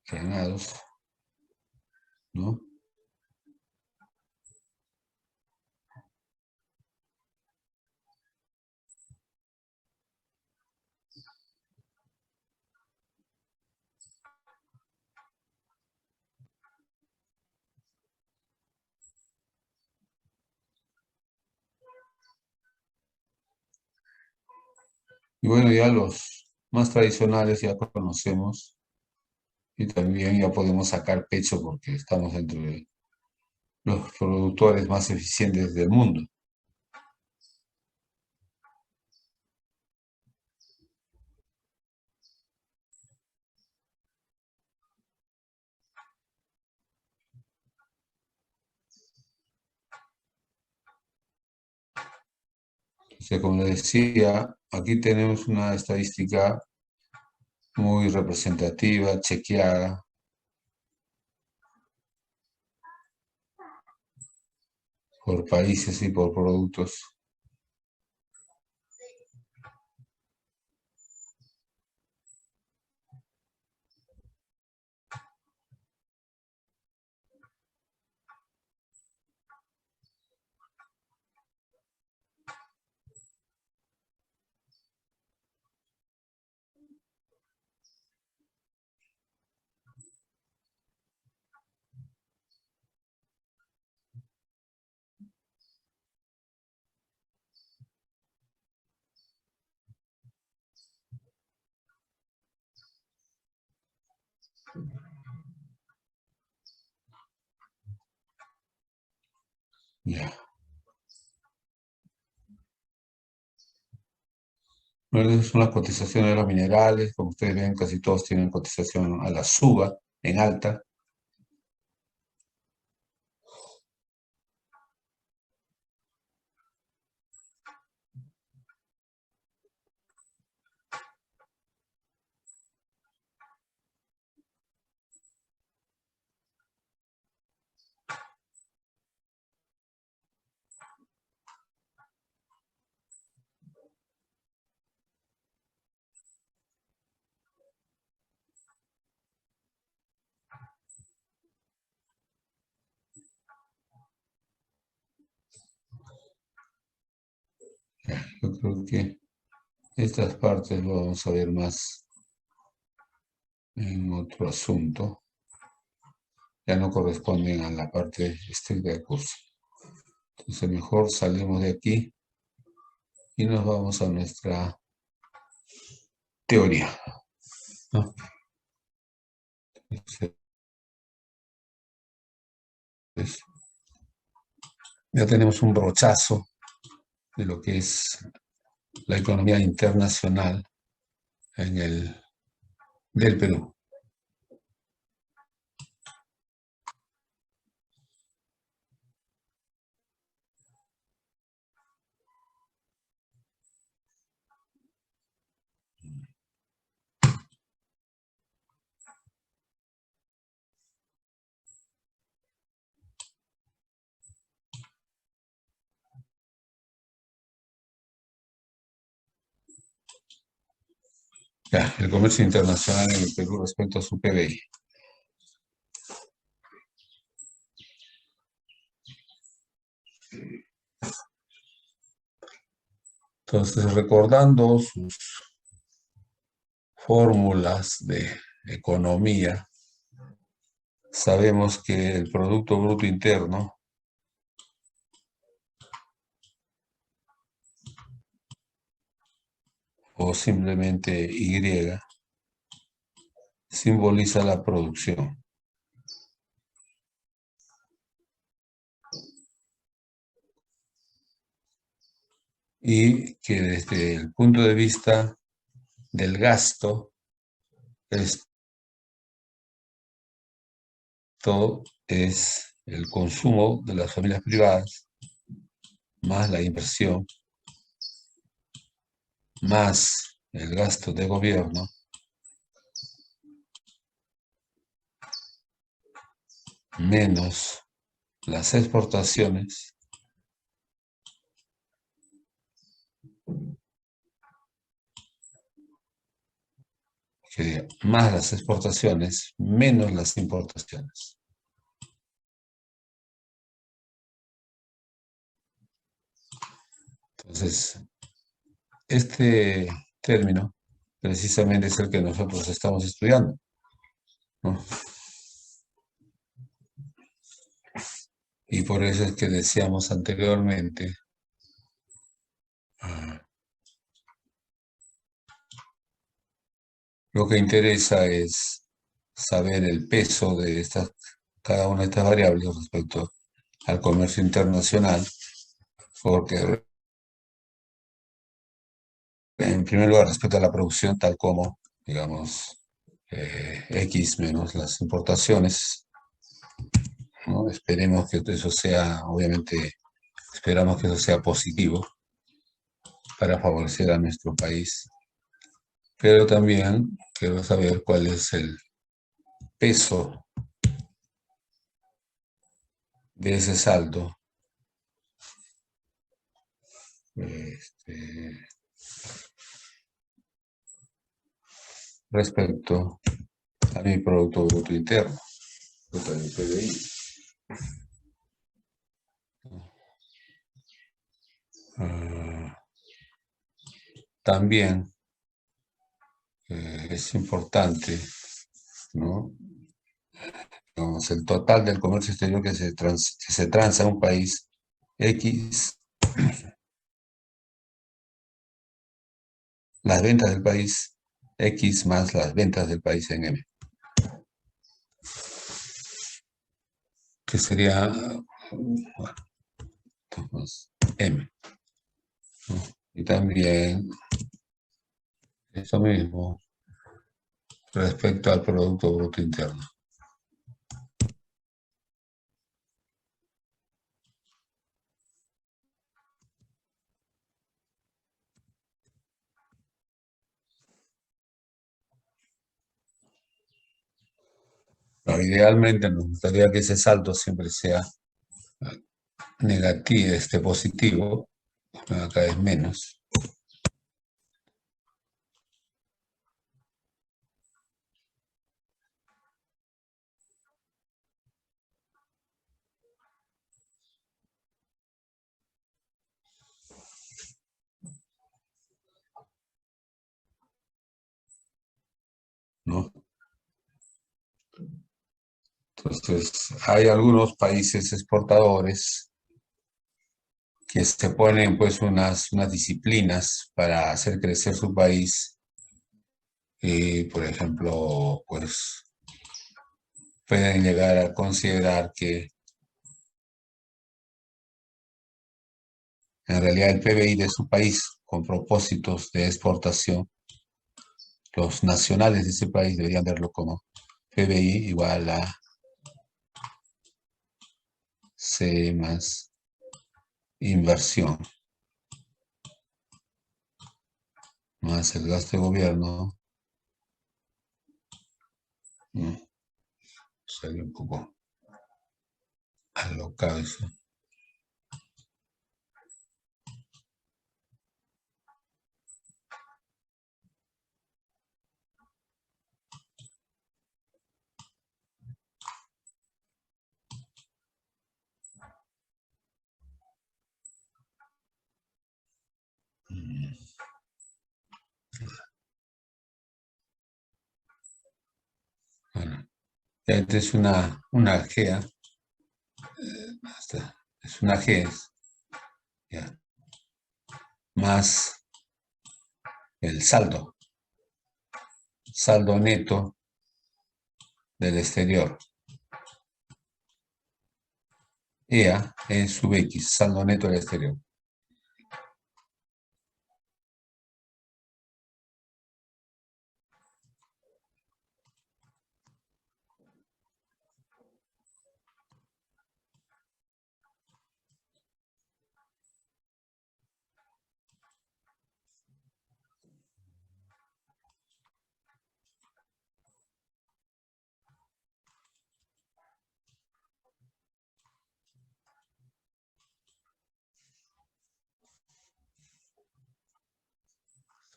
granados, ¿no? Y bueno, ya los más tradicionales ya conocemos y también ya podemos sacar pecho porque estamos entre los productores más eficientes del mundo. O sea, como les decía, aquí tenemos una estadística muy representativa, chequeada, por países y por productos. Ya. Bueno, esas son las cotizaciones de los minerales. Como ustedes ven, casi todos tienen cotización a la suba, en alta. Yo creo que estas partes lo vamos a ver más en otro asunto. Ya no corresponden a la parte estricta del curso. Entonces mejor salimos de aquí y nos vamos a nuestra teoría, ¿no? Entonces, ya tenemos un brochazo de lo que es la economía internacional del Perú. Ya, el comercio internacional en el Perú respecto a su PBI. Entonces, recordando sus fórmulas de economía, sabemos que el Producto Bruto Interno o simplemente Y simboliza la producción. Y que desde el punto de vista del gasto, esto es el consumo de las familias privadas, más la inversión, más el gasto de gobierno, menos las exportaciones, más las exportaciones, menos las importaciones. Entonces, este término precisamente es el que nosotros estamos estudiando, ¿no? Y por eso es que decíamos anteriormente, lo que interesa es saber el peso de cada una de estas variables respecto al comercio internacional, porque en primer lugar respecto a la producción, tal como, digamos, X menos las importaciones, ¿no? Esperemos que eso sea, obviamente, esperamos que eso sea positivo para favorecer a nuestro país, pero también quiero saber cuál es el peso de ese saldo respecto a mi Producto Bruto Interno, respecto a mi PBI. También es importante, ¿no? Digamos, el total del comercio exterior que se transa en un país X, las ventas del país X más las ventas del país en M, que sería, bueno, más M, ¿no? Y también eso mismo respecto al Producto Bruto Interno. No, idealmente nos gustaría que ese saldo siempre sea negativo, positivo, acá es menos. Entonces, hay algunos países exportadores que se ponen pues unas disciplinas para hacer crecer su país. Y, por ejemplo, pues pueden llegar a considerar que en realidad el PBI de su país, con propósitos de exportación, los nacionales de ese país deberían verlo como PBI igual a C más inversión, más el gasto de gobierno. Salió un poco alocado eso. Bueno, ya esta es una G, ¿ah? Es una G, ya, más el saldo neto del exterior. EA es sub X, saldo neto del exterior.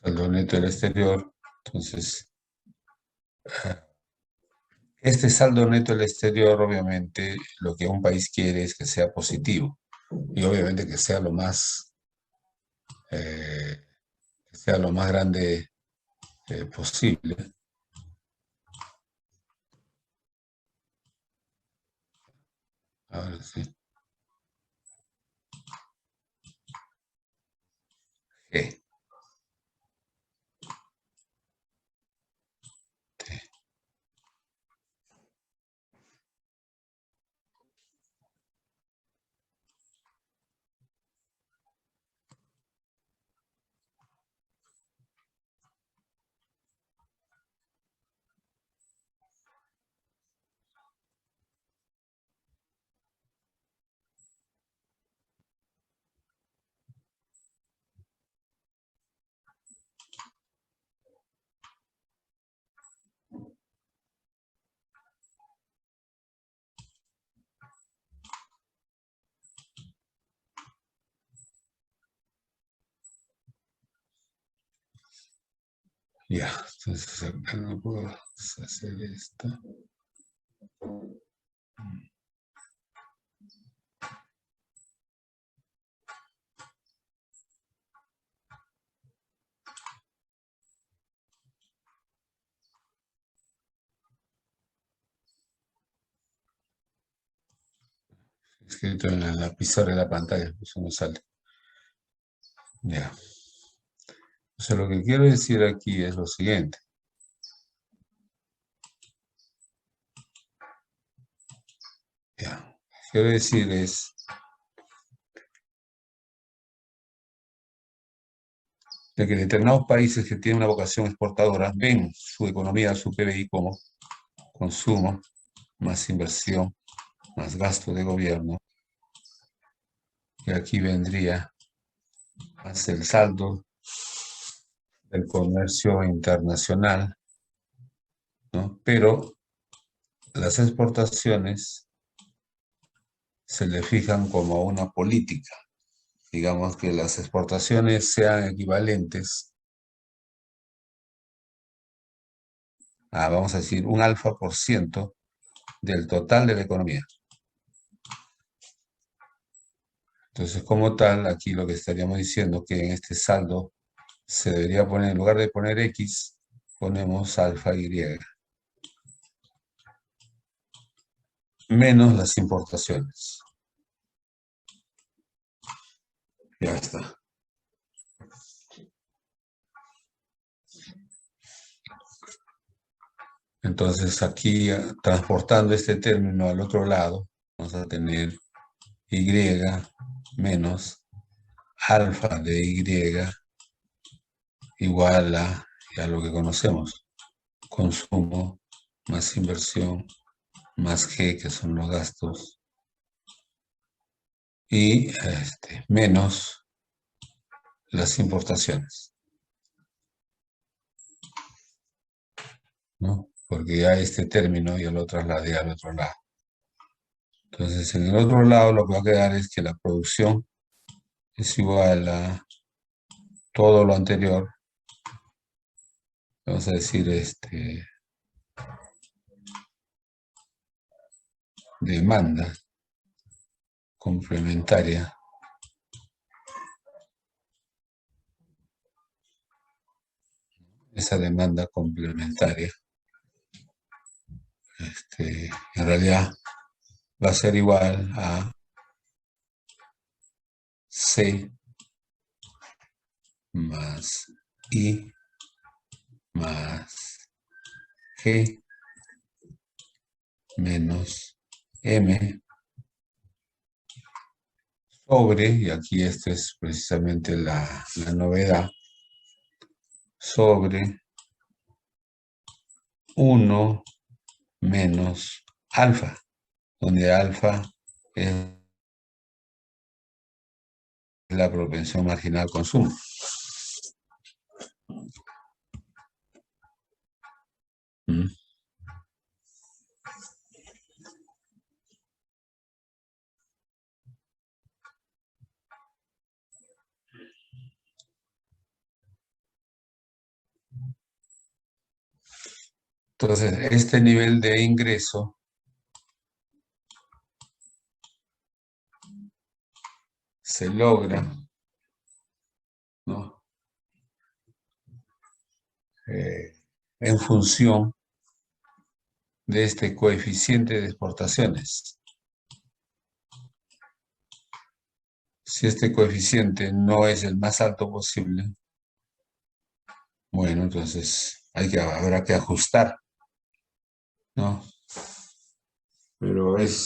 Saldo neto del exterior. Entonces, este saldo neto del exterior, obviamente, lo que un país quiere es que sea positivo. Y obviamente que sea lo más grande posible. Ahora sí. G. Ya, entonces acá no puedo hacer esto. Escrito en la pizarra de la pantalla, eso no sale. Ya. O sea, lo que quiero decir aquí es lo siguiente. Ya. Quiero decir es de que determinados países que tienen una vocación exportadora ven su economía, su PBI como consumo, más inversión, más gasto de gobierno. Y aquí vendría más el saldo del comercio internacional, ¿no? Pero las exportaciones se le fijan como una política. Digamos que las exportaciones sean equivalentes a, vamos a decir, un alfa% del total de la economía. Entonces, como tal, aquí lo que estaríamos diciendo que en este saldo se debería poner, en lugar de poner X, ponemos alfa Y. menos las importaciones. Ya está. Entonces aquí, transportando este término al otro lado, vamos a tener y menos alfa de y igual a, ya lo que conocemos, consumo más inversión más G, que son los gastos, y menos las importaciones, ¿no? Porque ya este término yo lo trasladé al otro lado. Entonces, en el otro lado lo que va a quedar es que la producción es igual a todo lo anterior. Vamos a decir, demanda complementaria esa demanda complementaria en realidad va a ser igual a C más I más G menos M sobre, y aquí esta es precisamente la novedad, sobre 1 menos alfa, donde alfa es la propensión marginal al consumo. ¿Mm? Entonces, este nivel de ingreso se logra, ¿no? En función de este coeficiente de exportaciones. Si este coeficiente no es el más alto posible, bueno, entonces habrá que ajustar, ¿no? Pero esa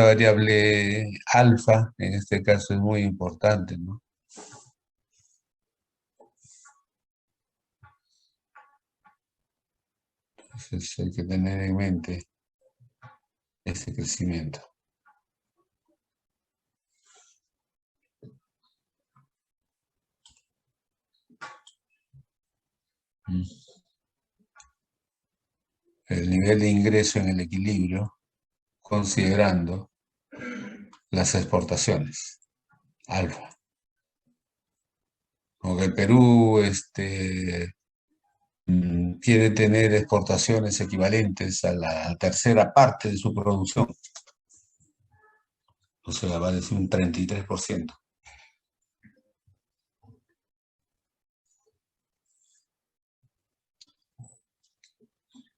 variable alfa, en este caso, es muy importante, ¿no? Entonces hay que tener en mente ese crecimiento. El nivel de ingreso en el equilibrio, considerando las exportaciones, alfa. Aunque el Perú quiere tener exportaciones equivalentes a la tercera parte de su producción. O sea, va a decir un 33%.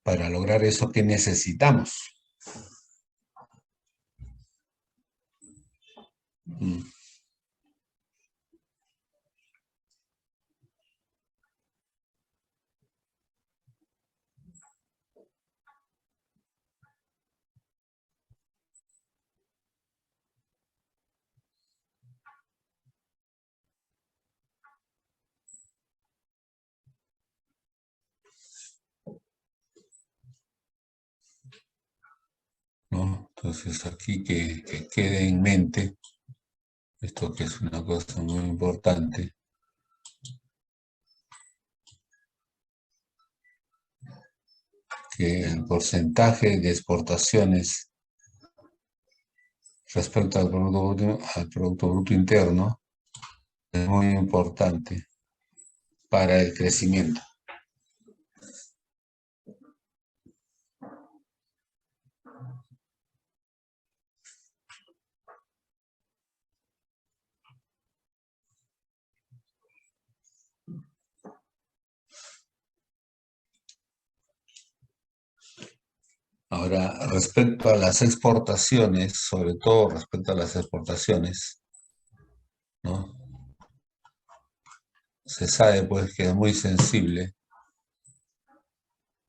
Para lograr eso, ¿qué necesitamos? ¿No? Entonces aquí que quede en mente esto, que es una cosa muy importante, que el porcentaje de exportaciones respecto al Producto Bruto Interno es muy importante para el crecimiento. Ahora, respecto a las exportaciones, sobre todo respecto a las exportaciones, ¿no? Se sabe pues que es muy sensible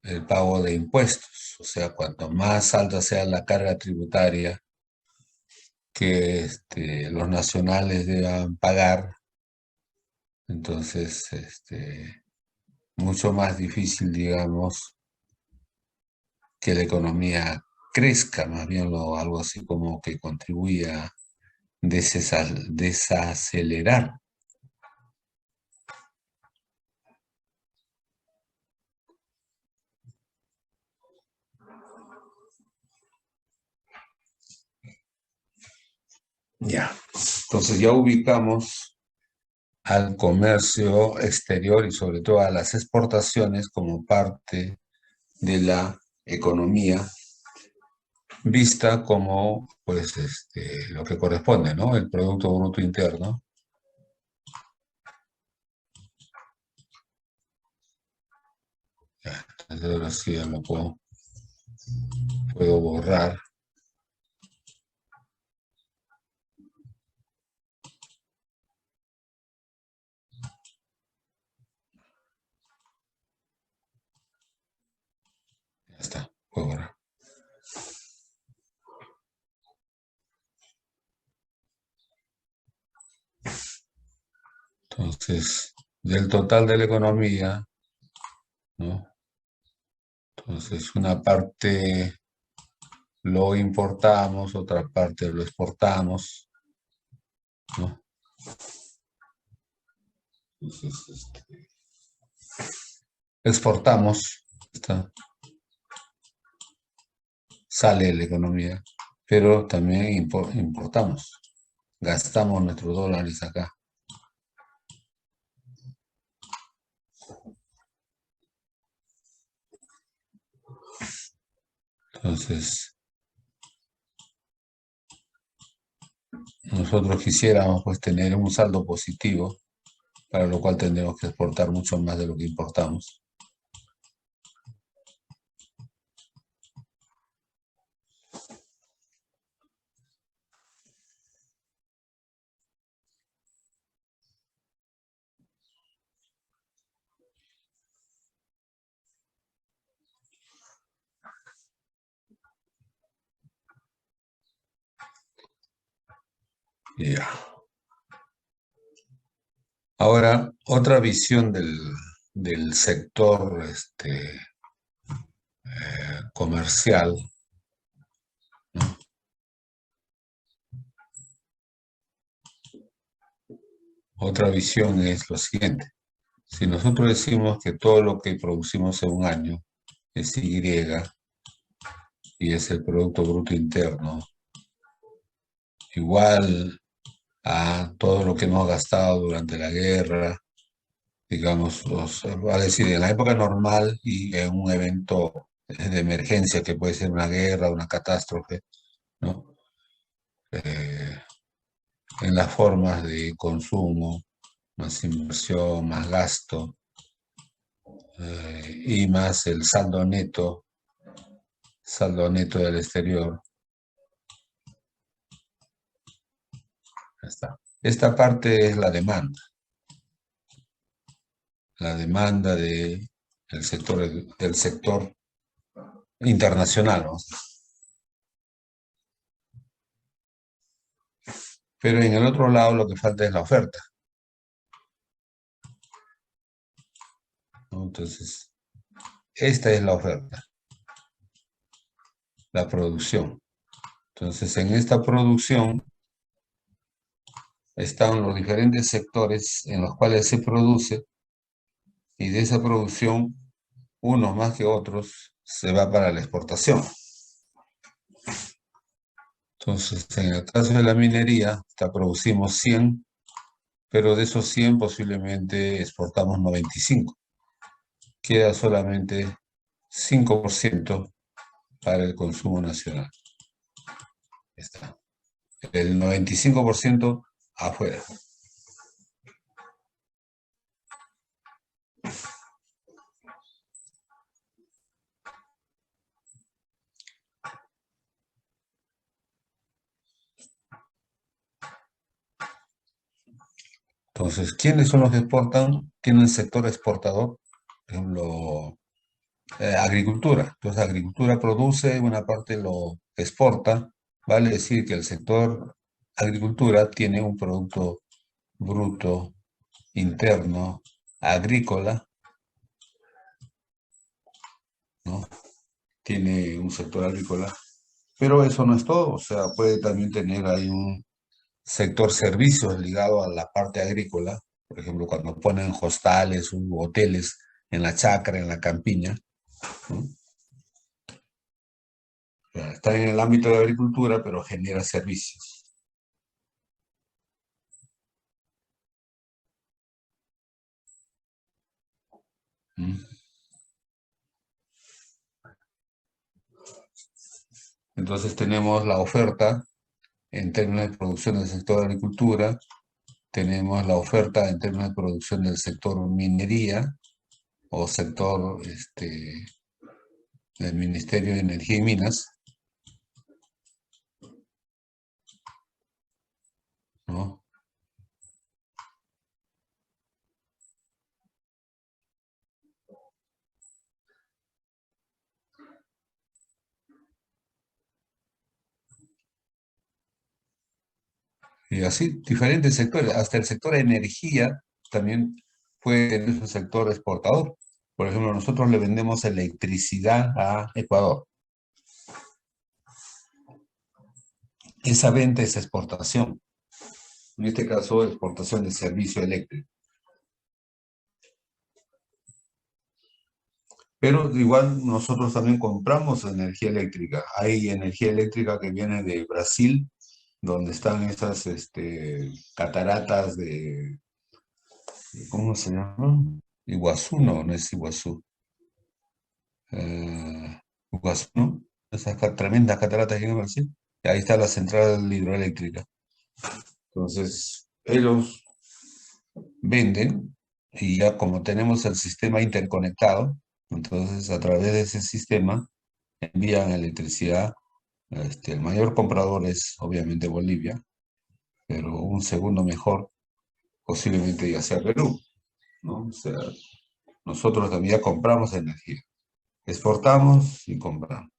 el pago de impuestos, o sea, cuanto más alta sea la carga tributaria que los nacionales deban pagar, entonces mucho más difícil, digamos, que la economía crezca, más bien algo así como que contribuya a desacelerar. Ya, entonces ya ubicamos al comercio exterior y sobre todo a las exportaciones como parte de la economía vista como pues lo que corresponde, ¿no? El Producto Bruto Interno. Ya, entonces ahora sí ya lo puedo borrar. Ya está, puedo borrar. Entonces, del total de la economía, ¿no? Entonces, una parte lo importamos, otra parte lo exportamos, ¿no? Entonces, exportamos, sale la economía, pero también importamos, gastamos nuestros dólares acá. Entonces, nosotros quisiéramos pues tener un saldo positivo, para lo cual tendremos que exportar mucho más de lo que importamos. Ya. Ahora, otra visión del sector comercial, ¿no? Otra visión es lo siguiente. Si nosotros decimos que todo lo que producimos en un año es Y y es el Producto Bruto Interno, igual a todo lo que hemos gastado durante la guerra, digamos, va a decir, en la época normal y en un evento de emergencia que puede ser una guerra, una catástrofe, ¿no? En las formas de consumo, más inversión, más gasto, y más el saldo neto del exterior. Ya está. Esta parte es la demanda del sector internacional, ¿no? Pero en el otro lado lo que falta es la oferta, ¿no? Entonces, esta es la oferta, la producción. Entonces, en esta producción están los diferentes sectores en los cuales se produce y de esa producción, unos más que otros, se va para la exportación. Entonces, en el caso de la minería, producimos 100, pero de esos 100 posiblemente exportamos 95. Queda solamente 5% para el consumo nacional. Está. El 95% afuera. Entonces, ¿quiénes son los que exportan? Tienen sector exportador, por ejemplo, agricultura. Entonces, agricultura produce, una parte lo exporta, vale decir que el sector agricultura tiene un producto bruto interno agrícola, ¿no? Tiene un sector agrícola, pero eso no es todo, o sea, puede también tener ahí un sector servicios ligado a la parte agrícola, por ejemplo, cuando ponen hostales u hoteles en la chacra, en la campiña, ¿no? O sea, está en el ámbito de la agricultura, pero genera servicios. ¿Mm? Entonces tenemos la oferta en términos de producción del sector de agricultura, tenemos la oferta en términos de producción del sector minería o sector del Ministerio de Energía y Minas, ¿no? Y así, diferentes sectores, hasta el sector de energía también puede tener un sector exportador. Por ejemplo, nosotros le vendemos electricidad a Ecuador. Esa venta es exportación. En este caso, exportación de servicio eléctrico. Pero igual nosotros también compramos energía eléctrica. Hay energía eléctrica que viene de Brasil, donde están esas cataratas de, ¿cómo se llama? Iguazú, no, no es Iguazú. Iguazú, ¿no? Esas tremendas cataratas que hay en Brasil. Y ahí está la central hidroeléctrica. Entonces, ellos venden y ya como tenemos el sistema interconectado, entonces a través de ese sistema envían electricidad. El mayor comprador es obviamente Bolivia, pero un segundo mejor posiblemente ya sea Perú, ¿no? O sea, nosotros también ya compramos energía, exportamos y compramos.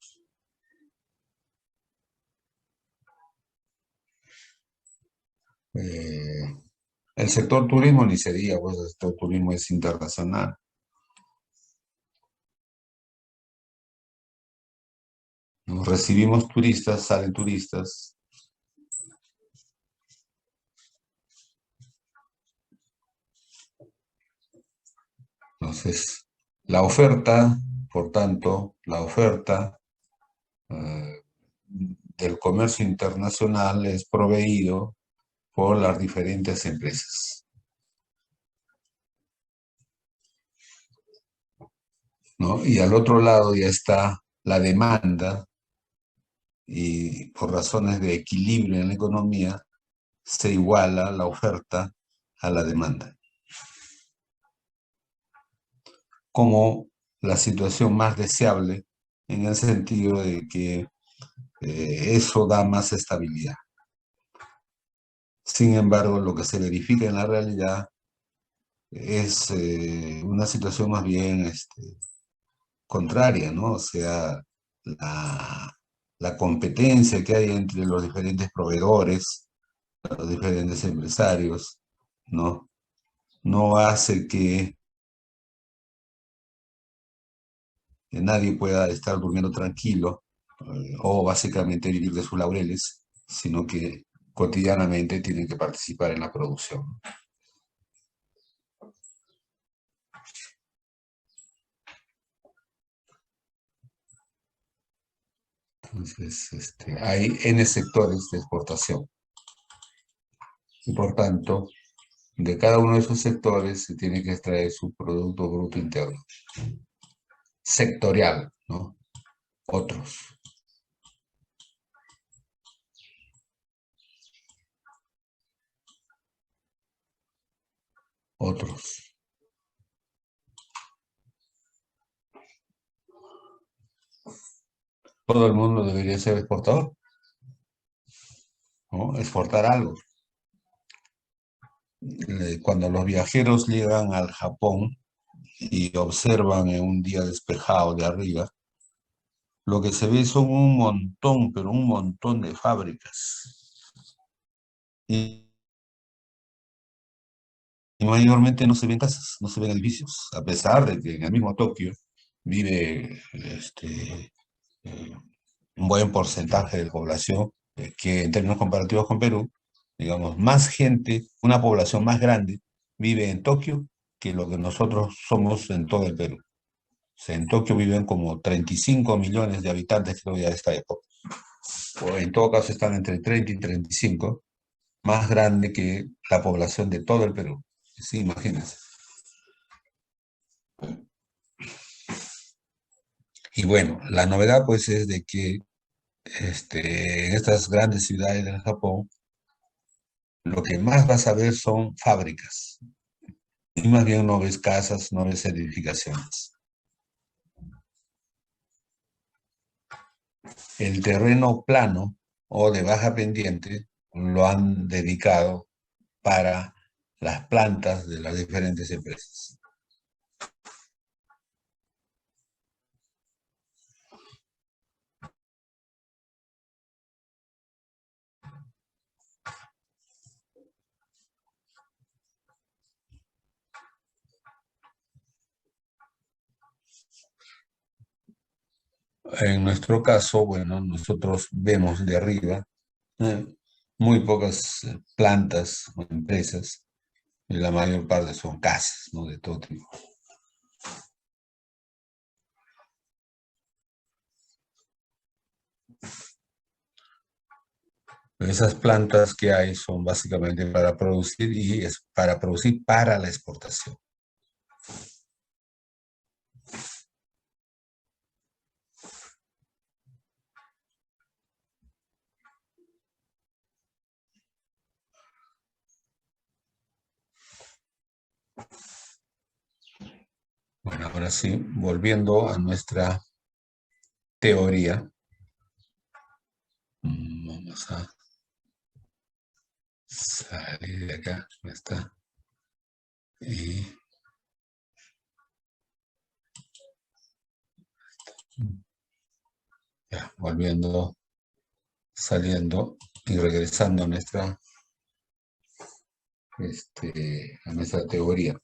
El sector turismo ni se diga, pues el sector turismo es internacional. Nos recibimos turistas, salen turistas. Entonces, la oferta, por tanto, la oferta del comercio internacional es proveído por las diferentes empresas, ¿no? Y al otro lado ya está la demanda y por razones de equilibrio en la economía se iguala la oferta a la demanda. Como la situación más deseable en el sentido de que eso da más estabilidad. Sin embargo, lo que se verifica en la realidad es una situación más bien contraria, ¿no? O sea, la competencia que hay entre los diferentes proveedores, los diferentes empresarios, ¿no? No hace que nadie pueda estar durmiendo tranquilo o básicamente vivir de sus laureles, sino que cotidianamente tienen que participar en la producción. Entonces, hay N sectores de exportación. Y por tanto, de cada uno de esos sectores se tiene que extraer su Producto Bruto Interno. Sectorial, ¿no? Otros. Otros. Todo el mundo debería ser exportador, ¿no? Exportar algo. cuando los viajeros llegan al Japón y observan en un día despejado de arriba, lo que se ve son un montón, pero un montón de fábricas. Y mayormente no se ven casas, no se ven edificios, a pesar de que en el mismo Tokio vive eh, un buen porcentaje de la población, que en términos comparativos con Perú, digamos, más gente, una población más grande vive en Tokio que lo que nosotros somos en todo el Perú. O sea, en Tokio viven como 35 millones de habitantes, creo ya de esta época. O en todo caso están entre 30 y 35, más grande que la población de todo el Perú. Sí, imagínense. Y bueno, la novedad pues es de que en estas grandes ciudades del Japón, lo que más vas a ver son fábricas. Y más bien no ves casas, no ves edificaciones. El terreno plano o de baja pendiente lo han dedicado para las plantas de las diferentes empresas. En nuestro caso, bueno, nosotros vemos de arriba eh, muy pocas plantas o empresas, y la mayor parte son casas, ¿no? De todo tipo. Esas plantas que hay son básicamente para producir y es para producir para la exportación. Bueno, ahora sí, volviendo a nuestra teoría, vamos a salir de acá, ya está. Y ya, volviendo, saliendo y regresando a nuestra teoría.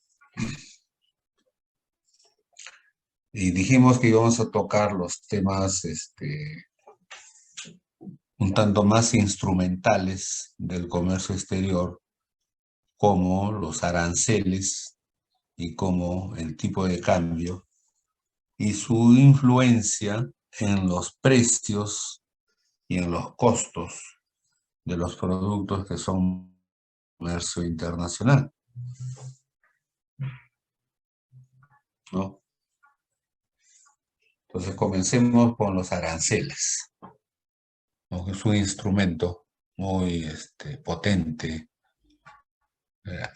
Y dijimos que íbamos a tocar los temas un tanto más instrumentales del comercio exterior, como los aranceles y como el tipo de cambio y su influencia en los precios y en los costos de los productos que son comercio internacional, ¿no? Entonces comencemos con los aranceles, ¿no? Es un instrumento muy potente,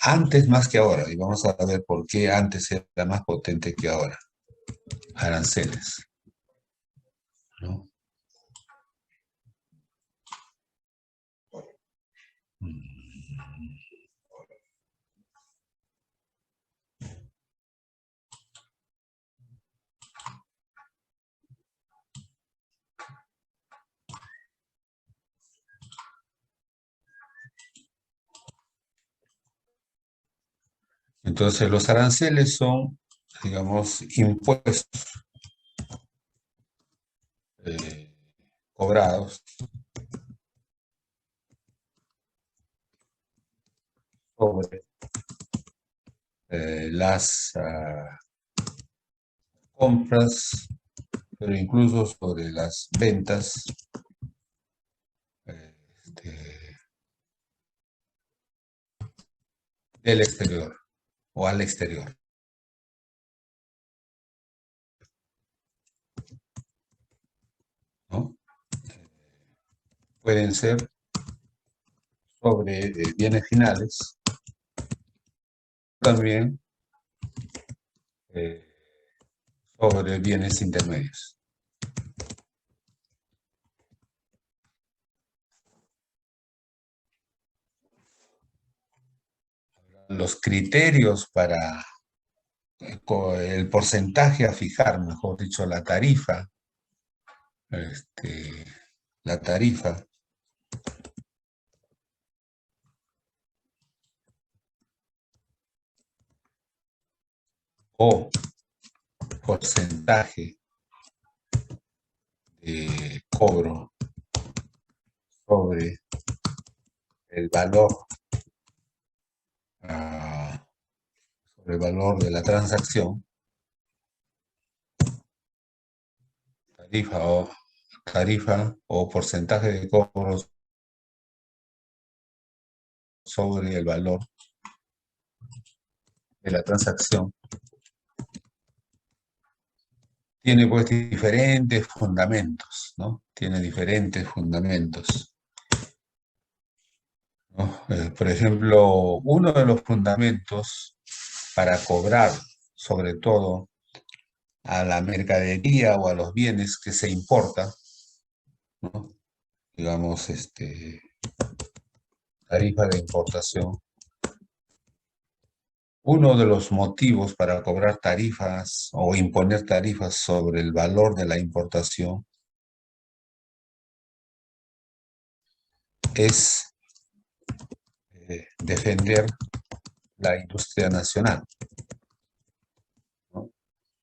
antes más que ahora, y vamos a ver por qué antes era más potente que ahora. Aranceles, ¿no? Entonces los aranceles son, digamos, impuestos cobrados sobre las compras, pero incluso sobre las ventas eh, este, del exterior o al exterior, ¿no? Pueden ser sobre bienes finales, también sobre bienes intermedios. los criterios para el porcentaje a fijar, mejor dicho, la tarifa, la tarifa o porcentaje de cobro sobre el valor, sobre el valor de la transacción, tarifa o porcentaje de cobros sobre el valor de la transacción, tiene pues diferentes fundamentos, ¿no? Tiene diferentes fundamentos, ¿no? Por ejemplo, uno de los fundamentos para cobrar, sobre todo, a la mercadería o a los bienes que se importa, ¿no? Digamos, tarifa de importación. Uno de los motivos para cobrar tarifas o imponer tarifas sobre el valor de la importación es defender la industria nacional, ¿no?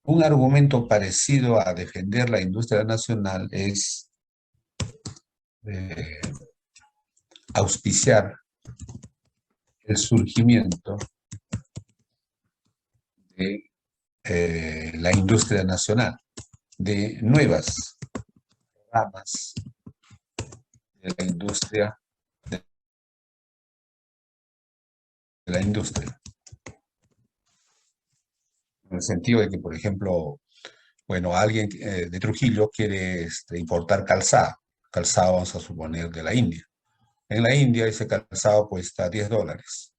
Un argumento parecido a defender la industria nacional es auspiciar el surgimiento de la industria nacional, de nuevas ramas de la industria, en el sentido de que, por ejemplo, bueno, alguien de Trujillo quiere importar calzado, vamos a suponer, de la India. En la India ese calzado cuesta $10.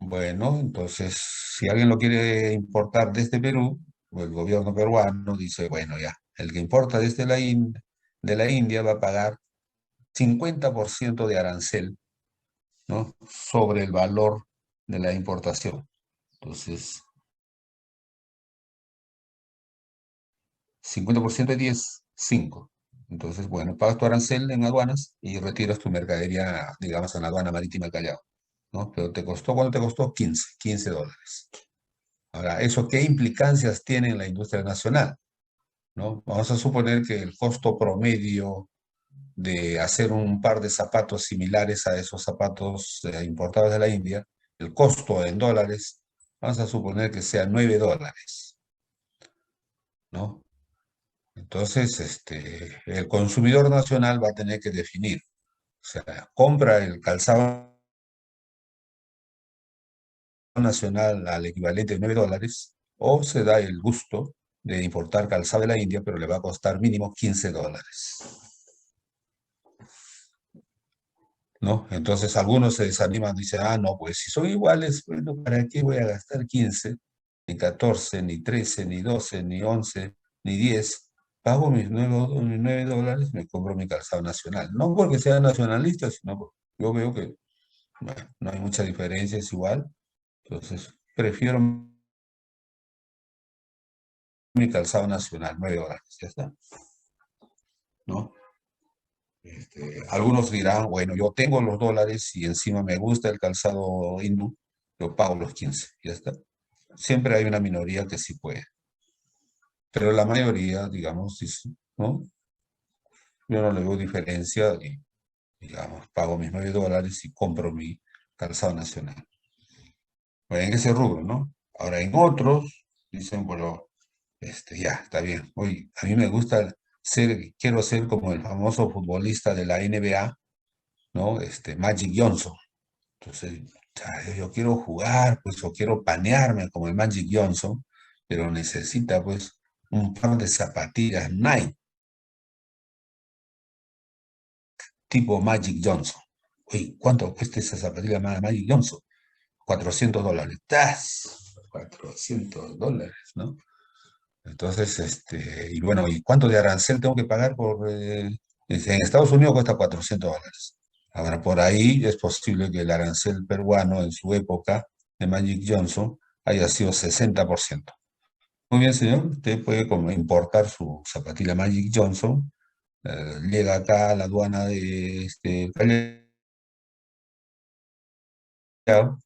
Bueno, entonces, si alguien lo quiere importar desde Perú, el gobierno peruano dice, bueno, ya, el que importa desde de la India va a pagar 50% de arancel, ¿no? Sobre el valor de la importación. Entonces, 50% de 10, 5. Entonces, bueno, pagas tu arancel en aduanas y retiras tu mercadería, digamos, en la aduana marítima de Callao, ¿no? Pero te costó, ¿cuánto te costó? $15. Ahora, ¿eso qué implicancias tiene en la industria nacional? ¿No? Vamos a suponer que el costo promedio de hacer un par de zapatos similares a esos zapatos importados de la India, el costo en dólares, vamos a suponer que sea $9, ¿no? Entonces, el consumidor nacional va a tener que definir, o sea, compra el calzado nacional al equivalente de $9 o se da el gusto de importar calzado de la India, pero le va a costar mínimo $15, ¿no? Entonces algunos se desaniman, dicen, ah, no, pues si son iguales, bueno, ¿para qué voy a gastar 15, ni 14, ni 13, ni 12, ni 11, ni 10? Pago mis $9, me compro mi calzado nacional. No porque sea nacionalista, sino porque yo veo que bueno, no hay mucha diferencia, es igual. Entonces, prefiero mi calzado nacional, $9, ya está, ¿no? Algunos dirán, bueno, yo tengo los dólares y encima me gusta el calzado hindú, yo pago los 15, ya está. Siempre hay una minoría que sí puede, pero la mayoría, digamos, dice, ¿no? Yo no le veo diferencia y, digamos, pago mis $9 y compro mi calzado nacional. Bueno, en ese rubro, ¿no? Ahora, en otros, dicen, bueno, ya, está bien. Oye, a mí me gusta quiero ser como el famoso futbolista de la NBA, ¿no? Magic Johnson. Entonces, o sea, yo quiero jugar, pues, o quiero panearme como el Magic Johnson, pero necesita, pues, un par de zapatillas Nike, tipo Magic Johnson. Oye, ¿cuánto cuesta esa zapatilla Magic Johnson? $400. ¡Tas! $400, ¿no? Entonces, y bueno, ¿y cuánto de arancel tengo que pagar por...? En Estados Unidos cuesta $400. Ahora, por ahí es posible que el arancel peruano en su época de Magic Johnson haya sido 60%. Muy bien, señor. Usted puede como importar su zapatilla Magic Johnson, llega acá a la aduana de Callao,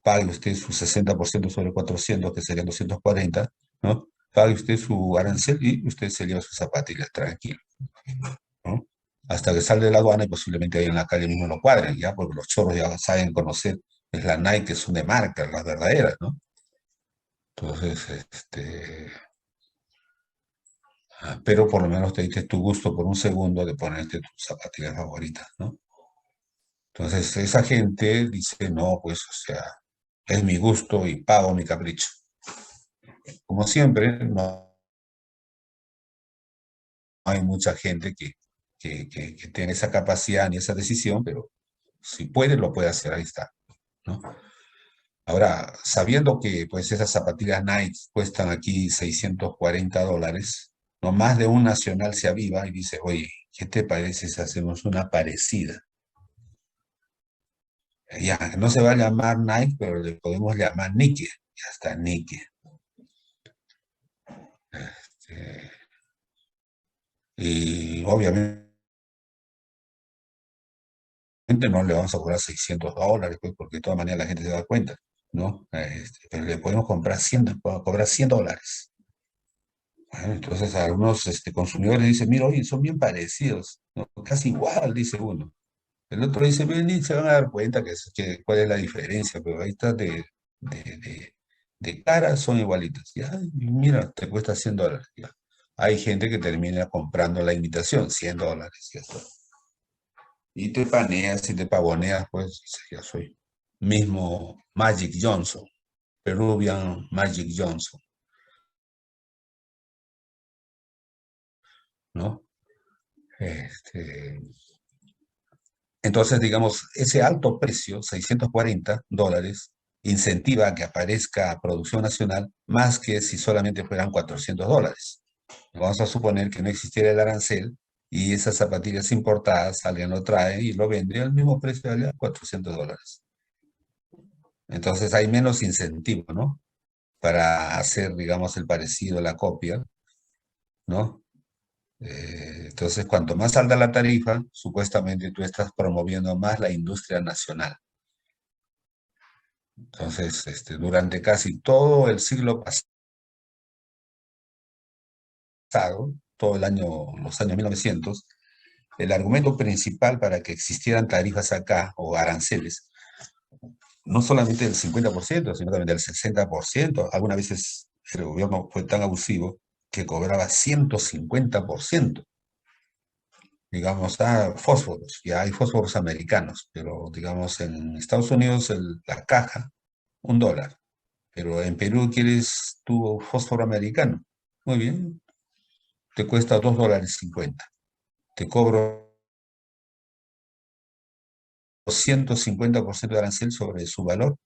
pague usted su 60% sobre 400, que serían 240, ¿no? Pague usted su arancel y usted se lleva sus zapatillas, tranquilo, ¿no? Hasta que sale de la aduana y posiblemente ahí en la calle mismo lo cuadren, ¿ya? Porque los chorros ya saben conocer, es la Nike, son de marca, las verdaderas, ¿no? Entonces, pero por lo menos te diste tu gusto por un segundo de ponerte tus zapatillas favoritas, ¿no? Entonces, esa gente dice, no, pues, o sea, es mi gusto y pago mi capricho. Como siempre, no hay mucha gente que tiene esa capacidad ni esa decisión, pero si puede, lo puede hacer, ahí está, ¿no? Ahora, sabiendo que pues esas zapatillas Nike cuestan aquí $640, no más de un nacional se aviva y dice, oye, ¿qué te parece si hacemos una parecida? Ya, no se va a llamar Nike, pero le podemos llamar Nike. Ya está, Nike. Y obviamente no le vamos a cobrar $600, pues, porque de todas maneras la gente se da cuenta, ¿no? Pero le podemos comprar cobrar $100. Bueno, entonces algunos consumidores dicen, mira, oye, son bien parecidos, ¿no? Casi igual, dice uno. El otro dice, ven y se van a dar cuenta cuál es la diferencia, pero ahí está de cara son igualitas. Ya, y mira, te cuesta $100. Ya. Hay gente que termina comprando la imitación, $100, ya está. Y te paneas y te pavoneas, pues dices, ya soy mismo Magic Johnson, Peruvian Magic Johnson, ¿no? Entonces, digamos, ese alto precio, $640, incentiva a que aparezca producción nacional más que si solamente fueran $400. Vamos a suponer que no existiera el arancel y esas zapatillas importadas, alguien lo trae y lo vende al mismo precio de allá, $400. Entonces hay menos incentivo, ¿no? Para hacer, digamos, el parecido, la copia, ¿no? Entonces, cuanto más alta la tarifa, supuestamente tú estás promoviendo más la industria nacional. Entonces, durante casi todo el siglo pasado, todo el año, los años 1900, el argumento principal para que existieran tarifas acá o aranceles, no solamente del 50%, sino también del 60%, algunas veces el gobierno fue tan abusivo que cobraba 150%. Digamos, fósforos, ya hay fósforos americanos, pero digamos en Estados Unidos la caja, $1, pero en Perú quieres tu fósforo americano. Muy bien, te cuesta $2.50. Te cobro 150% de arancel sobre su valor,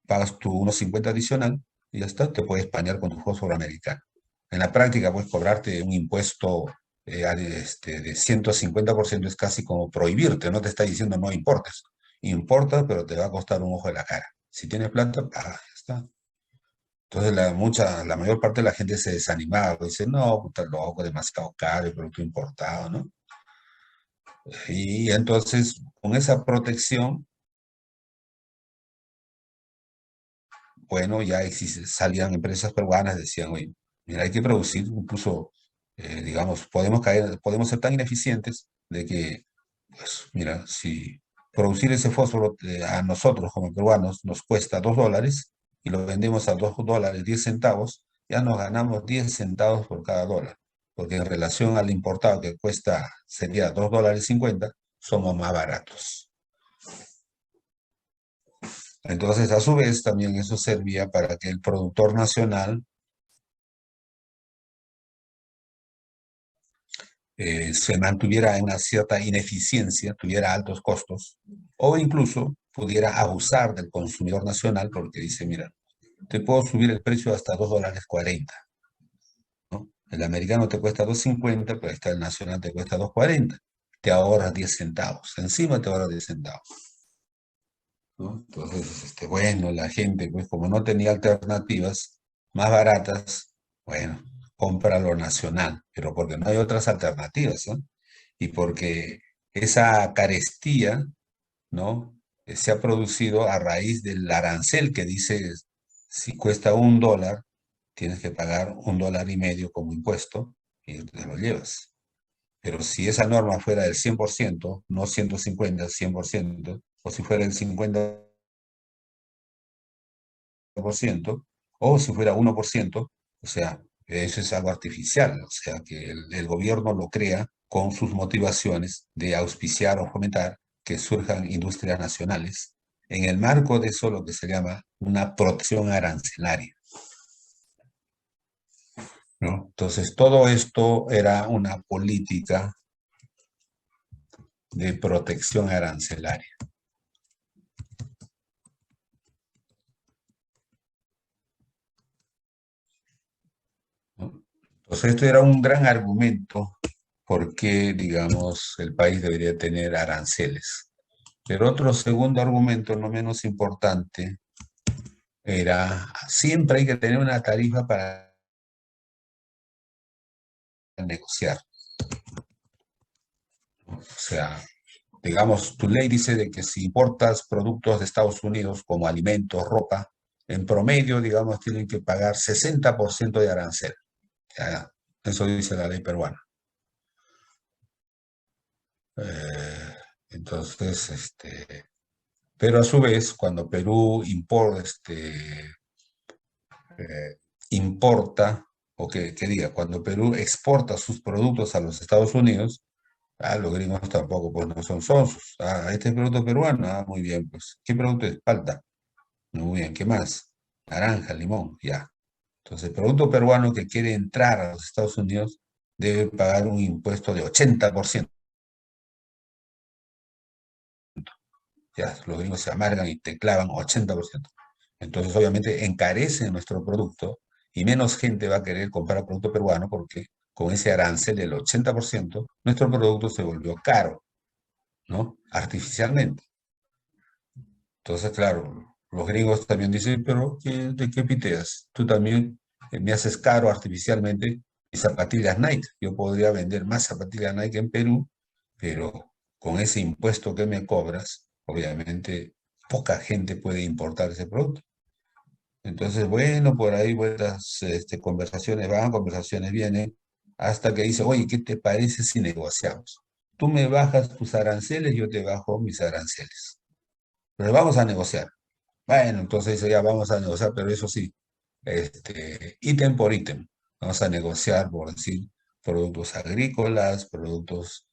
pagas tu 1.50 adicional y ya está, te puedes pañar con tu fósforo americano. En la práctica puedes cobrarte un impuesto de 150%, es casi como prohibirte, no te está diciendo no importes. Importa, pero te va a costar un ojo de la cara. Si tienes plata, paga, ya está. Entonces la mayor parte de la gente se desanimaba, dice, no, puta loco, demasiado caro, el producto importado, ¿no? Y entonces, con esa protección, bueno, ya salían empresas peruanas, decían, oye, mira, hay que producir, incluso, digamos, podemos ser tan ineficientes de que, pues, mira, si producir ese fósforo a nosotros como peruanos nos cuesta $2 y lo vendemos a $2.10, ya nos ganamos 10 centavos por cada dólar, porque en relación al importado que sería $2.50, somos más baratos. Entonces, a su vez, también eso servía para que el productor nacional se mantuviera en una cierta ineficiencia, tuviera altos costos, o incluso pudiera abusar del consumidor nacional porque dice, mira, te puedo subir el precio hasta $2.40, ¿no? El americano te cuesta $2.50, pero ahí está el nacional te cuesta $2.40. te ahorras 10 centavos. Encima te ahorras 10 centavos. ¿No? Entonces, bueno, la gente, pues como no tenía alternativas más baratas, bueno, compra lo nacional, pero porque no hay otras alternativas, ¿no? Y porque esa carestía, ¿no? Se ha producido a raíz del arancel que dice, si cuesta $1, tienes que pagar $1.50 como impuesto y te lo llevas. Pero si esa norma fuera del 100%, no 150, 100%, o si fuera el 50%, o si fuera 1%, o sea, eso es algo artificial, o sea, que el gobierno lo crea con sus motivaciones de auspiciar o fomentar que surjan industrias nacionales, en el marco de eso lo que se llama una protección arancelaria, ¿no? Entonces, todo esto era una política de protección arancelaria. ¿No? Entonces, esto era un gran argumento por qué, digamos, el país debería tener aranceles. Pero otro segundo argumento, no menos importante, era siempre hay que tener una tarifa para negociar. O sea, digamos, tu ley dice de que si importas productos de Estados Unidos como alimentos, ropa, en promedio, digamos, tienen que pagar 60% de arancel. Ya, eso dice la ley peruana. Entonces, pero a su vez, cuando Perú importa, o que diga, cuando Perú exporta sus productos a los Estados Unidos, los gringos tampoco pues no son sonsos. Este es producto peruano, muy bien, pues. ¿Qué producto es? Palta. Muy bien, ¿qué más? Naranja, limón, ya. Entonces, el producto peruano que quiere entrar a los Estados Unidos debe pagar un impuesto de 80%. Ya, los gringos se amargan y te clavan 80%. Entonces, obviamente, encarece nuestro producto y menos gente va a querer comprar producto peruano porque con ese arancel del 80%, nuestro producto se volvió caro, ¿no? Artificialmente. Entonces, claro, los gringos también dicen, pero ¿de qué piteas? Tú también me haces caro artificialmente mis zapatillas Nike. Yo podría vender más zapatillas Nike en Perú, pero con ese impuesto que me cobras, obviamente poca gente puede importar ese producto. Entonces, bueno, por ahí buenas conversaciones van, conversaciones vienen, hasta que dice, oye, ¿qué te parece si negociamos? Tú me bajas tus aranceles, yo te bajo mis aranceles. Pero vamos a negociar. Bueno, entonces dice, ya vamos a negociar, pero eso sí, ítem por ítem. Vamos a negociar, por decir, productos agrícolas, productos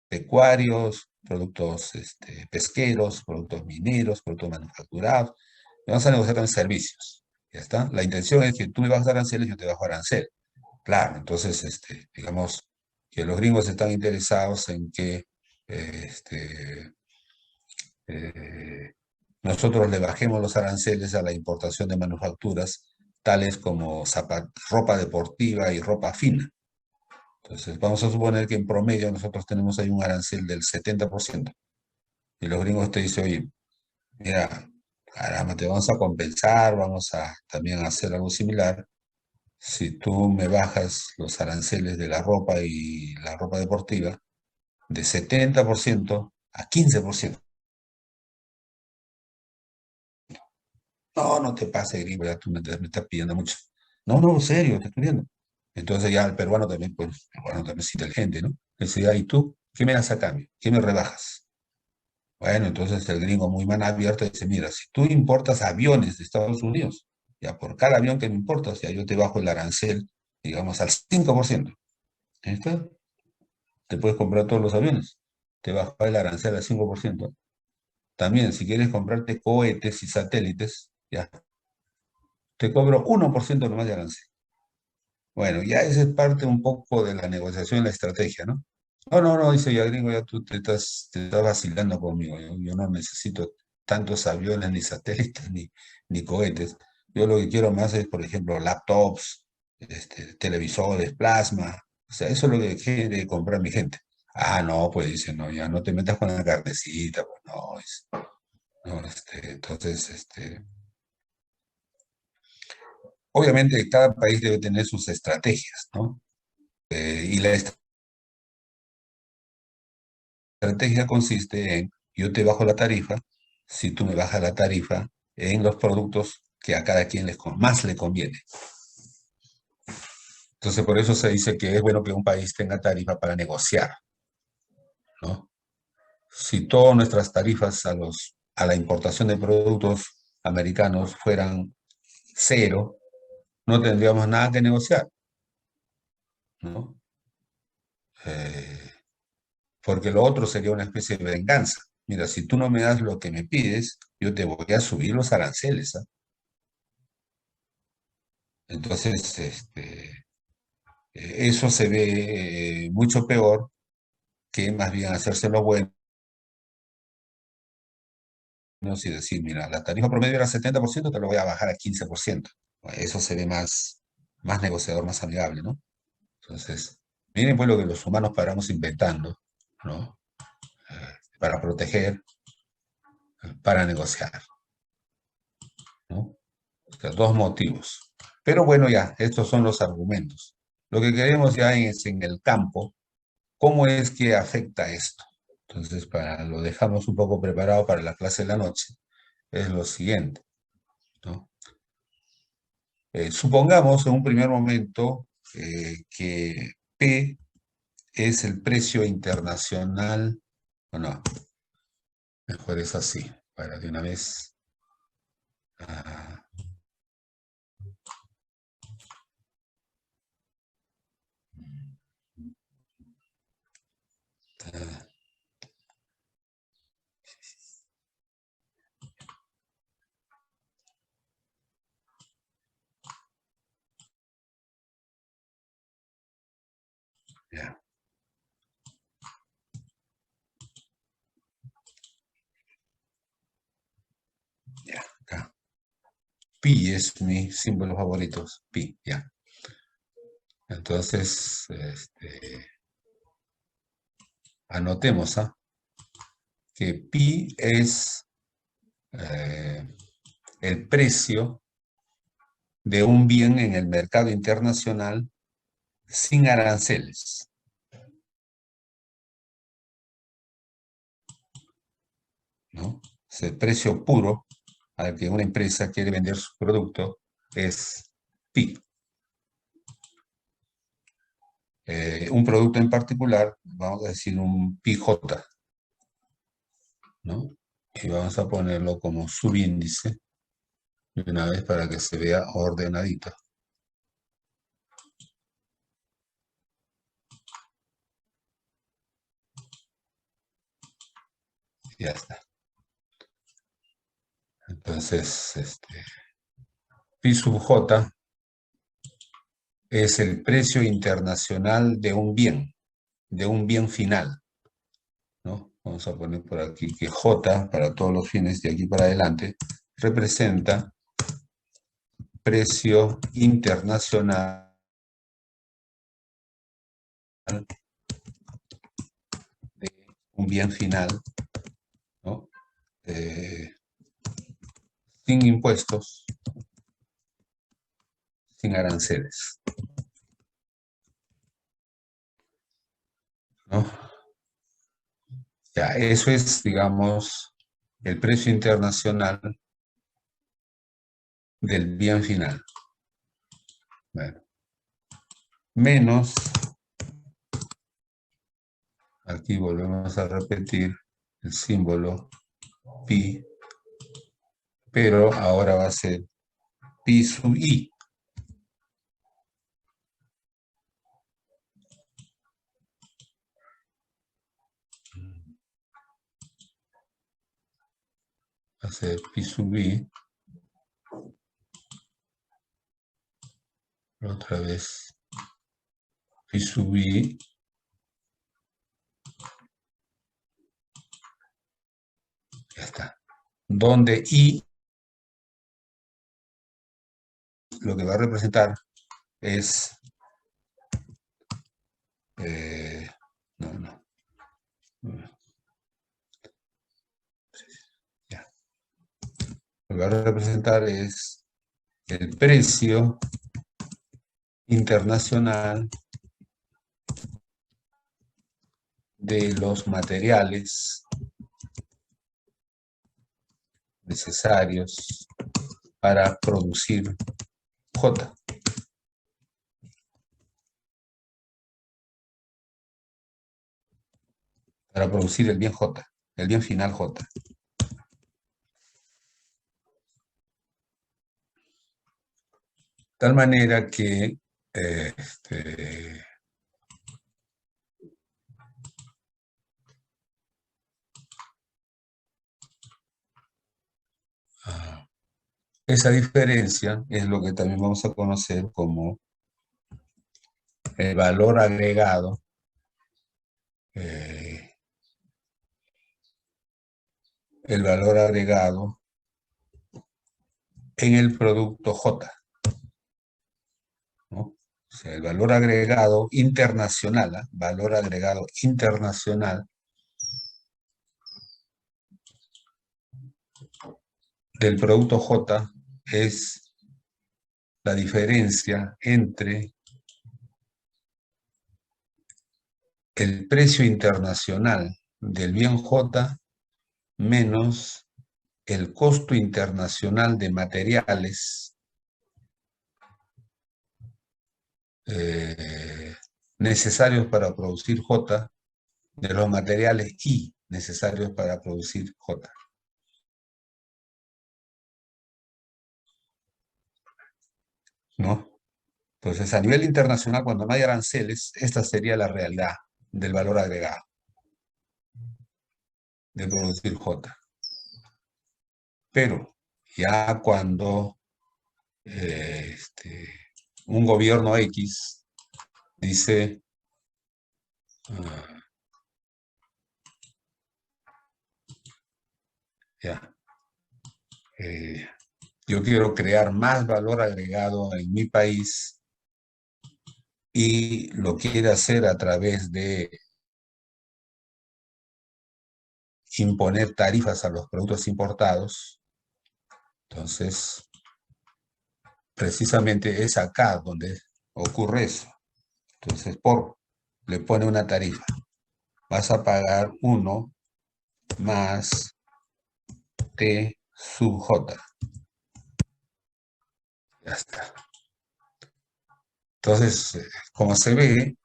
pecuarios, productos pesqueros, productos mineros, productos manufacturados. Vamos a negociar también servicios. ¿Ya está? La intención es que tú me bajas aranceles y yo te bajo arancel. Claro, entonces, digamos que los gringos están interesados en que eh, nosotros le bajemos los aranceles a la importación de manufacturas, tales como ropa deportiva y ropa fina. Entonces, vamos a suponer que en promedio nosotros tenemos ahí un arancel del 70%. Y los gringos te dicen, oye, mira, caramba, te vamos a compensar, vamos a también hacer algo similar. Si tú me bajas los aranceles de la ropa y la ropa deportiva de 70% a 15%. No, no te pases, gringo, ya tú me estás pidiendo mucho. No, no, en serio, te estoy pidiendo. Entonces ya el peruano también, pues, el peruano también es inteligente, ¿no? Dice, ya, ¿y tú? ¿Qué me das a cambio? ¿Qué me rebajas? Bueno, entonces el gringo muy mano abierta dice, mira, si tú importas aviones de Estados Unidos, ya por cada avión que me importas, ya yo te bajo el arancel, digamos, al 5%. ¿Ahí está? Te puedes comprar todos los aviones. Te baja el arancel al 5%. También, si quieres comprarte cohetes y satélites, ya, te cobro 1% nomás de arancel. Bueno, ya esa es parte un poco de la negociación y la estrategia, ¿no? No, no, no, dice ya gringo, ya tú te estás vacilando conmigo. Yo no necesito tantos aviones, ni satélites, ni cohetes. Yo lo que quiero más es, por ejemplo, laptops, televisores, plasma, O sea, eso es lo que quiere comprar mi gente. Ah, no, pues dice, no, ya no te metas con la carnecita, pues no, no, entonces, obviamente cada país debe tener sus estrategias, ¿no? Y la estrategia consiste en, yo te bajo la tarifa, si tú me bajas la tarifa en los productos que a cada quien más le conviene. Entonces, por eso se dice que es bueno que un país tenga tarifa para negociar, ¿no? Si todas nuestras tarifas a la importación de productos americanos fueran cero, no tendríamos nada que negociar, ¿no? Eh, porque lo otro sería una especie de venganza. Mira, si tú no me das lo que me pides, yo te voy a subir los aranceles, ¿ah? Entonces, eso se ve mucho peor que más bien hacerse lo bueno y decir, mira, la tarifa promedio era 70%, te lo voy a bajar a 15%. Eso se ve más negociador, más amigable, ¿no? Entonces, miren pues lo que los humanos paramos inventando, ¿no? Para proteger, para negociar, ¿no? O sea, dos motivos. Pero bueno, ya, estos son los argumentos. Lo que queremos ya es en el campo, ¿cómo es que afecta esto? Entonces, lo dejamos un poco preparado para la clase de la noche, es lo siguiente, ¿no? Supongamos en un primer momento que P es el precio internacional, o no, mejor es así, para de una vez. ah, ah, ya, ya, acá. Pi es mi símbolo favorito, pi, ya. Entonces, anotemos, ¿ah? Que pi es el precio de un bien en el mercado internacional sin aranceles, ¿no? Es el precio puro al que una empresa quiere vender su producto es pi. Un producto en particular, vamos a decir un PJ, ¿no? Y vamos a ponerlo como subíndice de una vez para que se vea ordenadito. Ya está. Entonces, pi sub j es el precio internacional de un bien final, ¿no? Vamos a poner por aquí que j, para todos los fines de aquí para adelante, representa precio internacional de un bien final, ¿no? Sin impuestos, sin aranceles, ¿no? Ya, eso es, digamos, el precio internacional del bien final. Bueno, menos, aquí volvemos a repetir el símbolo pi, pero ahora va a ser pi sub i. Va a ser pi sub i. Otra vez pi sub i. Ya está. Donde i lo que va a representar es no. Ya. Lo que va a representar es el precio internacional de los materiales necesarios para producir J. Para producir el bien J, el bien final J. Tal manera que esa diferencia es lo que también vamos a conocer como el valor agregado en el producto J, ¿no? O sea, el valor agregado internacional, valor agregado internacional del producto J es la diferencia entre el precio internacional del bien J menos el costo internacional de materiales necesarios para producir J, de los materiales I necesarios para producir J. ¿No? Entonces, a nivel internacional, cuando no hay aranceles, esta sería la realidad del valor agregado de producir J. Pero ya cuando un gobierno X dice yo quiero crear más valor agregado en mi país y lo quiere hacer a través de imponer tarifas a los productos importados. Entonces, precisamente es acá donde ocurre eso. Entonces, le pone una tarifa. Vas a pagar 1 más T sub J. Ya está. Entonces, como se ve,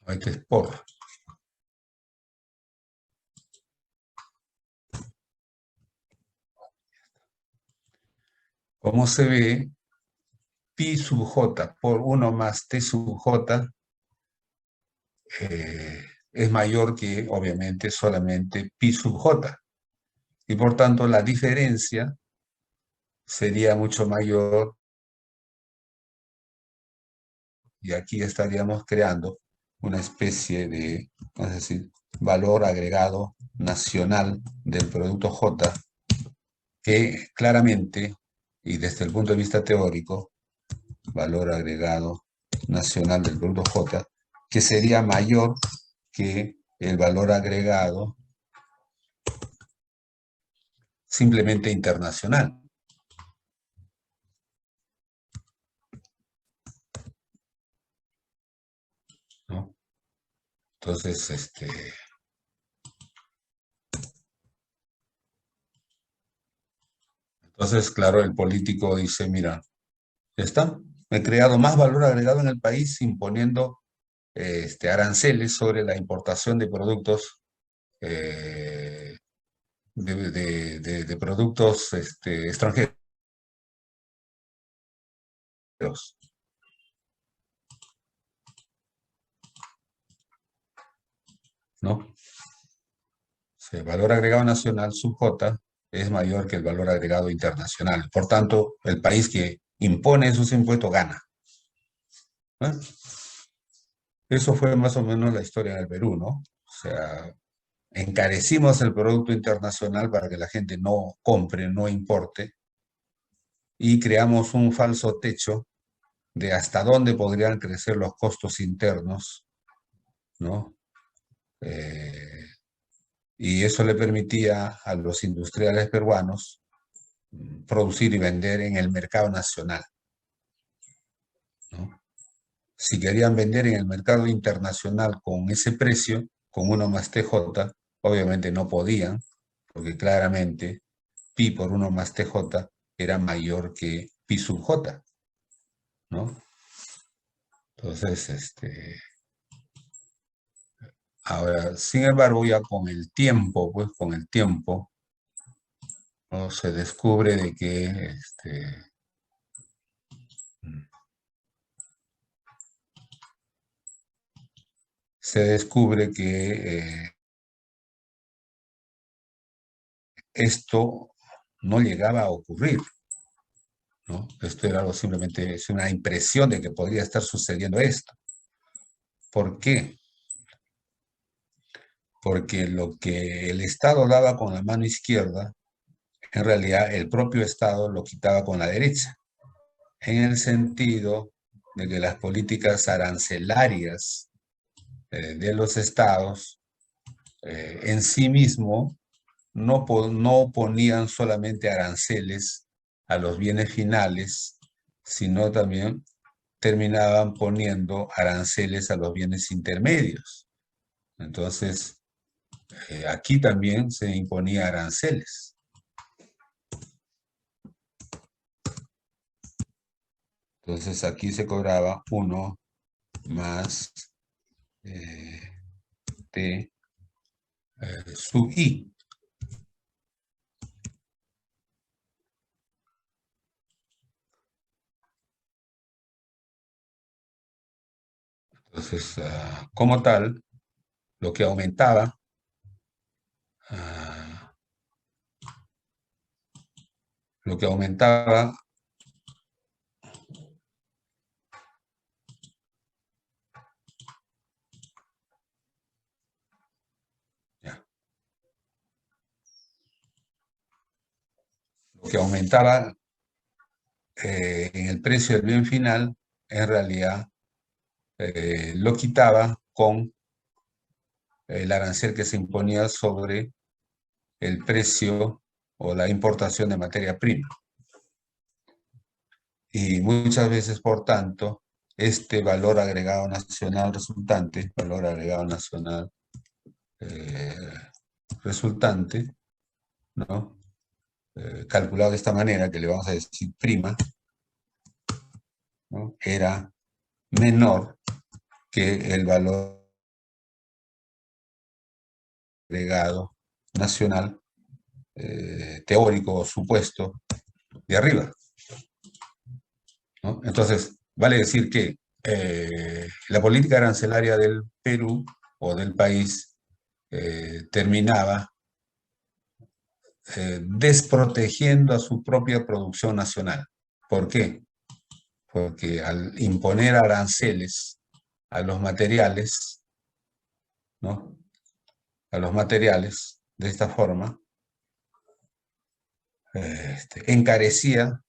este es por. Como se ve, pi sub j por 1 más t sub j es mayor que, obviamente, solamente pi sub j. Y por tanto, la diferencia sería mucho mayor. Y aquí estaríamos creando una especie de, vamos a decir, valor agregado nacional del producto J, que claramente, y desde el punto de vista teórico, valor agregado nacional del producto J, que sería mayor que el valor agregado simplemente internacional. ¿No? Entonces, claro, el político dice, mira, ya está, he creado más valor agregado en el país imponiendo aranceles sobre la importación de productos de productos extranjeros. ¿No? El valor agregado nacional sub J es mayor que el valor agregado internacional. Por tanto, el país que impone esos impuestos gana. ¿No? Eso fue más o menos la historia del Perú, ¿no? O sea, encarecimos el producto internacional para que la gente no compre, no importe, y creamos un falso techo de hasta dónde podrían crecer los costos internos, ¿no? Y eso le permitía a los industriales peruanos producir y vender en el mercado nacional, ¿no? Si querían vender en el mercado internacional con ese precio, con 1 más TJ, obviamente no podían, porque claramente pi por 1 más TJ era mayor que pi sub j, ¿no? Entonces, ahora, sin embargo, ya con el tiempo, pues con el tiempo, ¿no? Se descubre de que esto no llegaba a ocurrir, ¿no? Esto era algo simplemente, es una impresión de que podría estar sucediendo esto. ¿Por qué? Porque lo que el Estado daba con la mano izquierda, en realidad el propio Estado lo quitaba con la derecha, en el sentido de que las políticas arancelarias de los estados en sí mismo no ponían solamente aranceles a los bienes finales, sino también terminaban poniendo aranceles a los bienes intermedios. Entonces, aquí también se imponía aranceles. Entonces, aquí se cobraba 1 más T sub I. Entonces, como tal, lo que aumentaba lo que aumentaba en el precio del bien final, en realidad lo quitaba con el arancel que se imponía sobre el precio o la importación de materia prima. Y muchas veces, por tanto, este valor agregado nacional resultante, ¿no? Calculado de esta manera, que le vamos a decir prima, ¿no? Era menor que el valor agregado nacional teórico o supuesto de arriba, ¿no? Entonces, vale decir que la política arancelaria del Perú o del país terminaba desprotegiendo a su propia producción nacional. ¿Por qué? Porque al imponer aranceles a los materiales, ¿no? A los materiales, de esta forma, encarecía,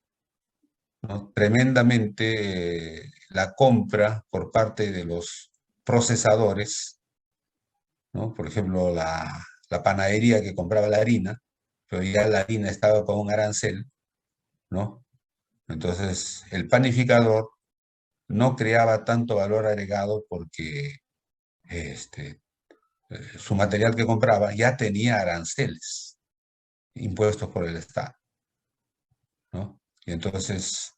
¿no? Tremendamente la compra por parte de los procesadores, ¿no? Por ejemplo, la panadería que compraba la harina, pero ya la harina estaba con un arancel, ¿no? Entonces, el panificador no creaba tanto valor agregado porque su material que compraba ya tenía aranceles impuestos por el Estado, ¿no? Y entonces,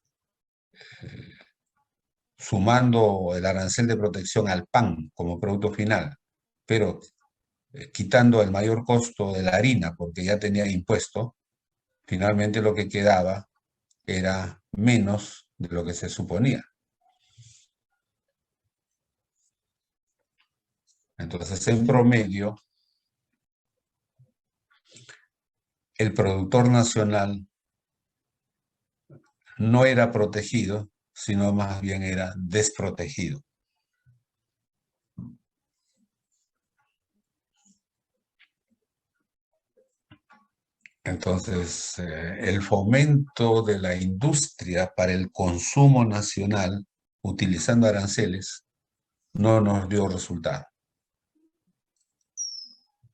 sumando el arancel de protección al pan como producto final, pero quitando el mayor costo de la harina porque ya tenía impuesto, finalmente lo que quedaba era menos de lo que se suponía. Entonces, en promedio, el productor nacional no era protegido, sino más bien era desprotegido. Entonces, el fomento de la industria para el consumo nacional utilizando aranceles no nos dio resultado.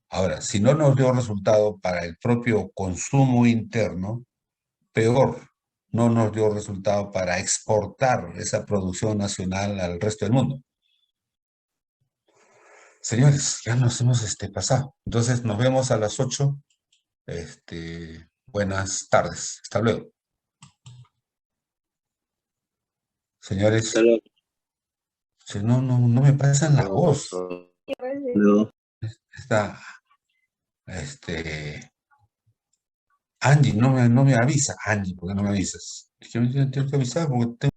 Ahora, si no nos dio resultado para el propio consumo interno, peor, no nos dio resultado para exportar esa producción nacional al resto del mundo. Señores, ya nos hemos pasado. Entonces, nos vemos a las 8. Buenas tardes. Hasta luego. Señores, si no me pasan la voz. No. Está, Angie, no me avisa. Angie, ¿por qué no me avisas? Es que me tienes que avisar porque tengo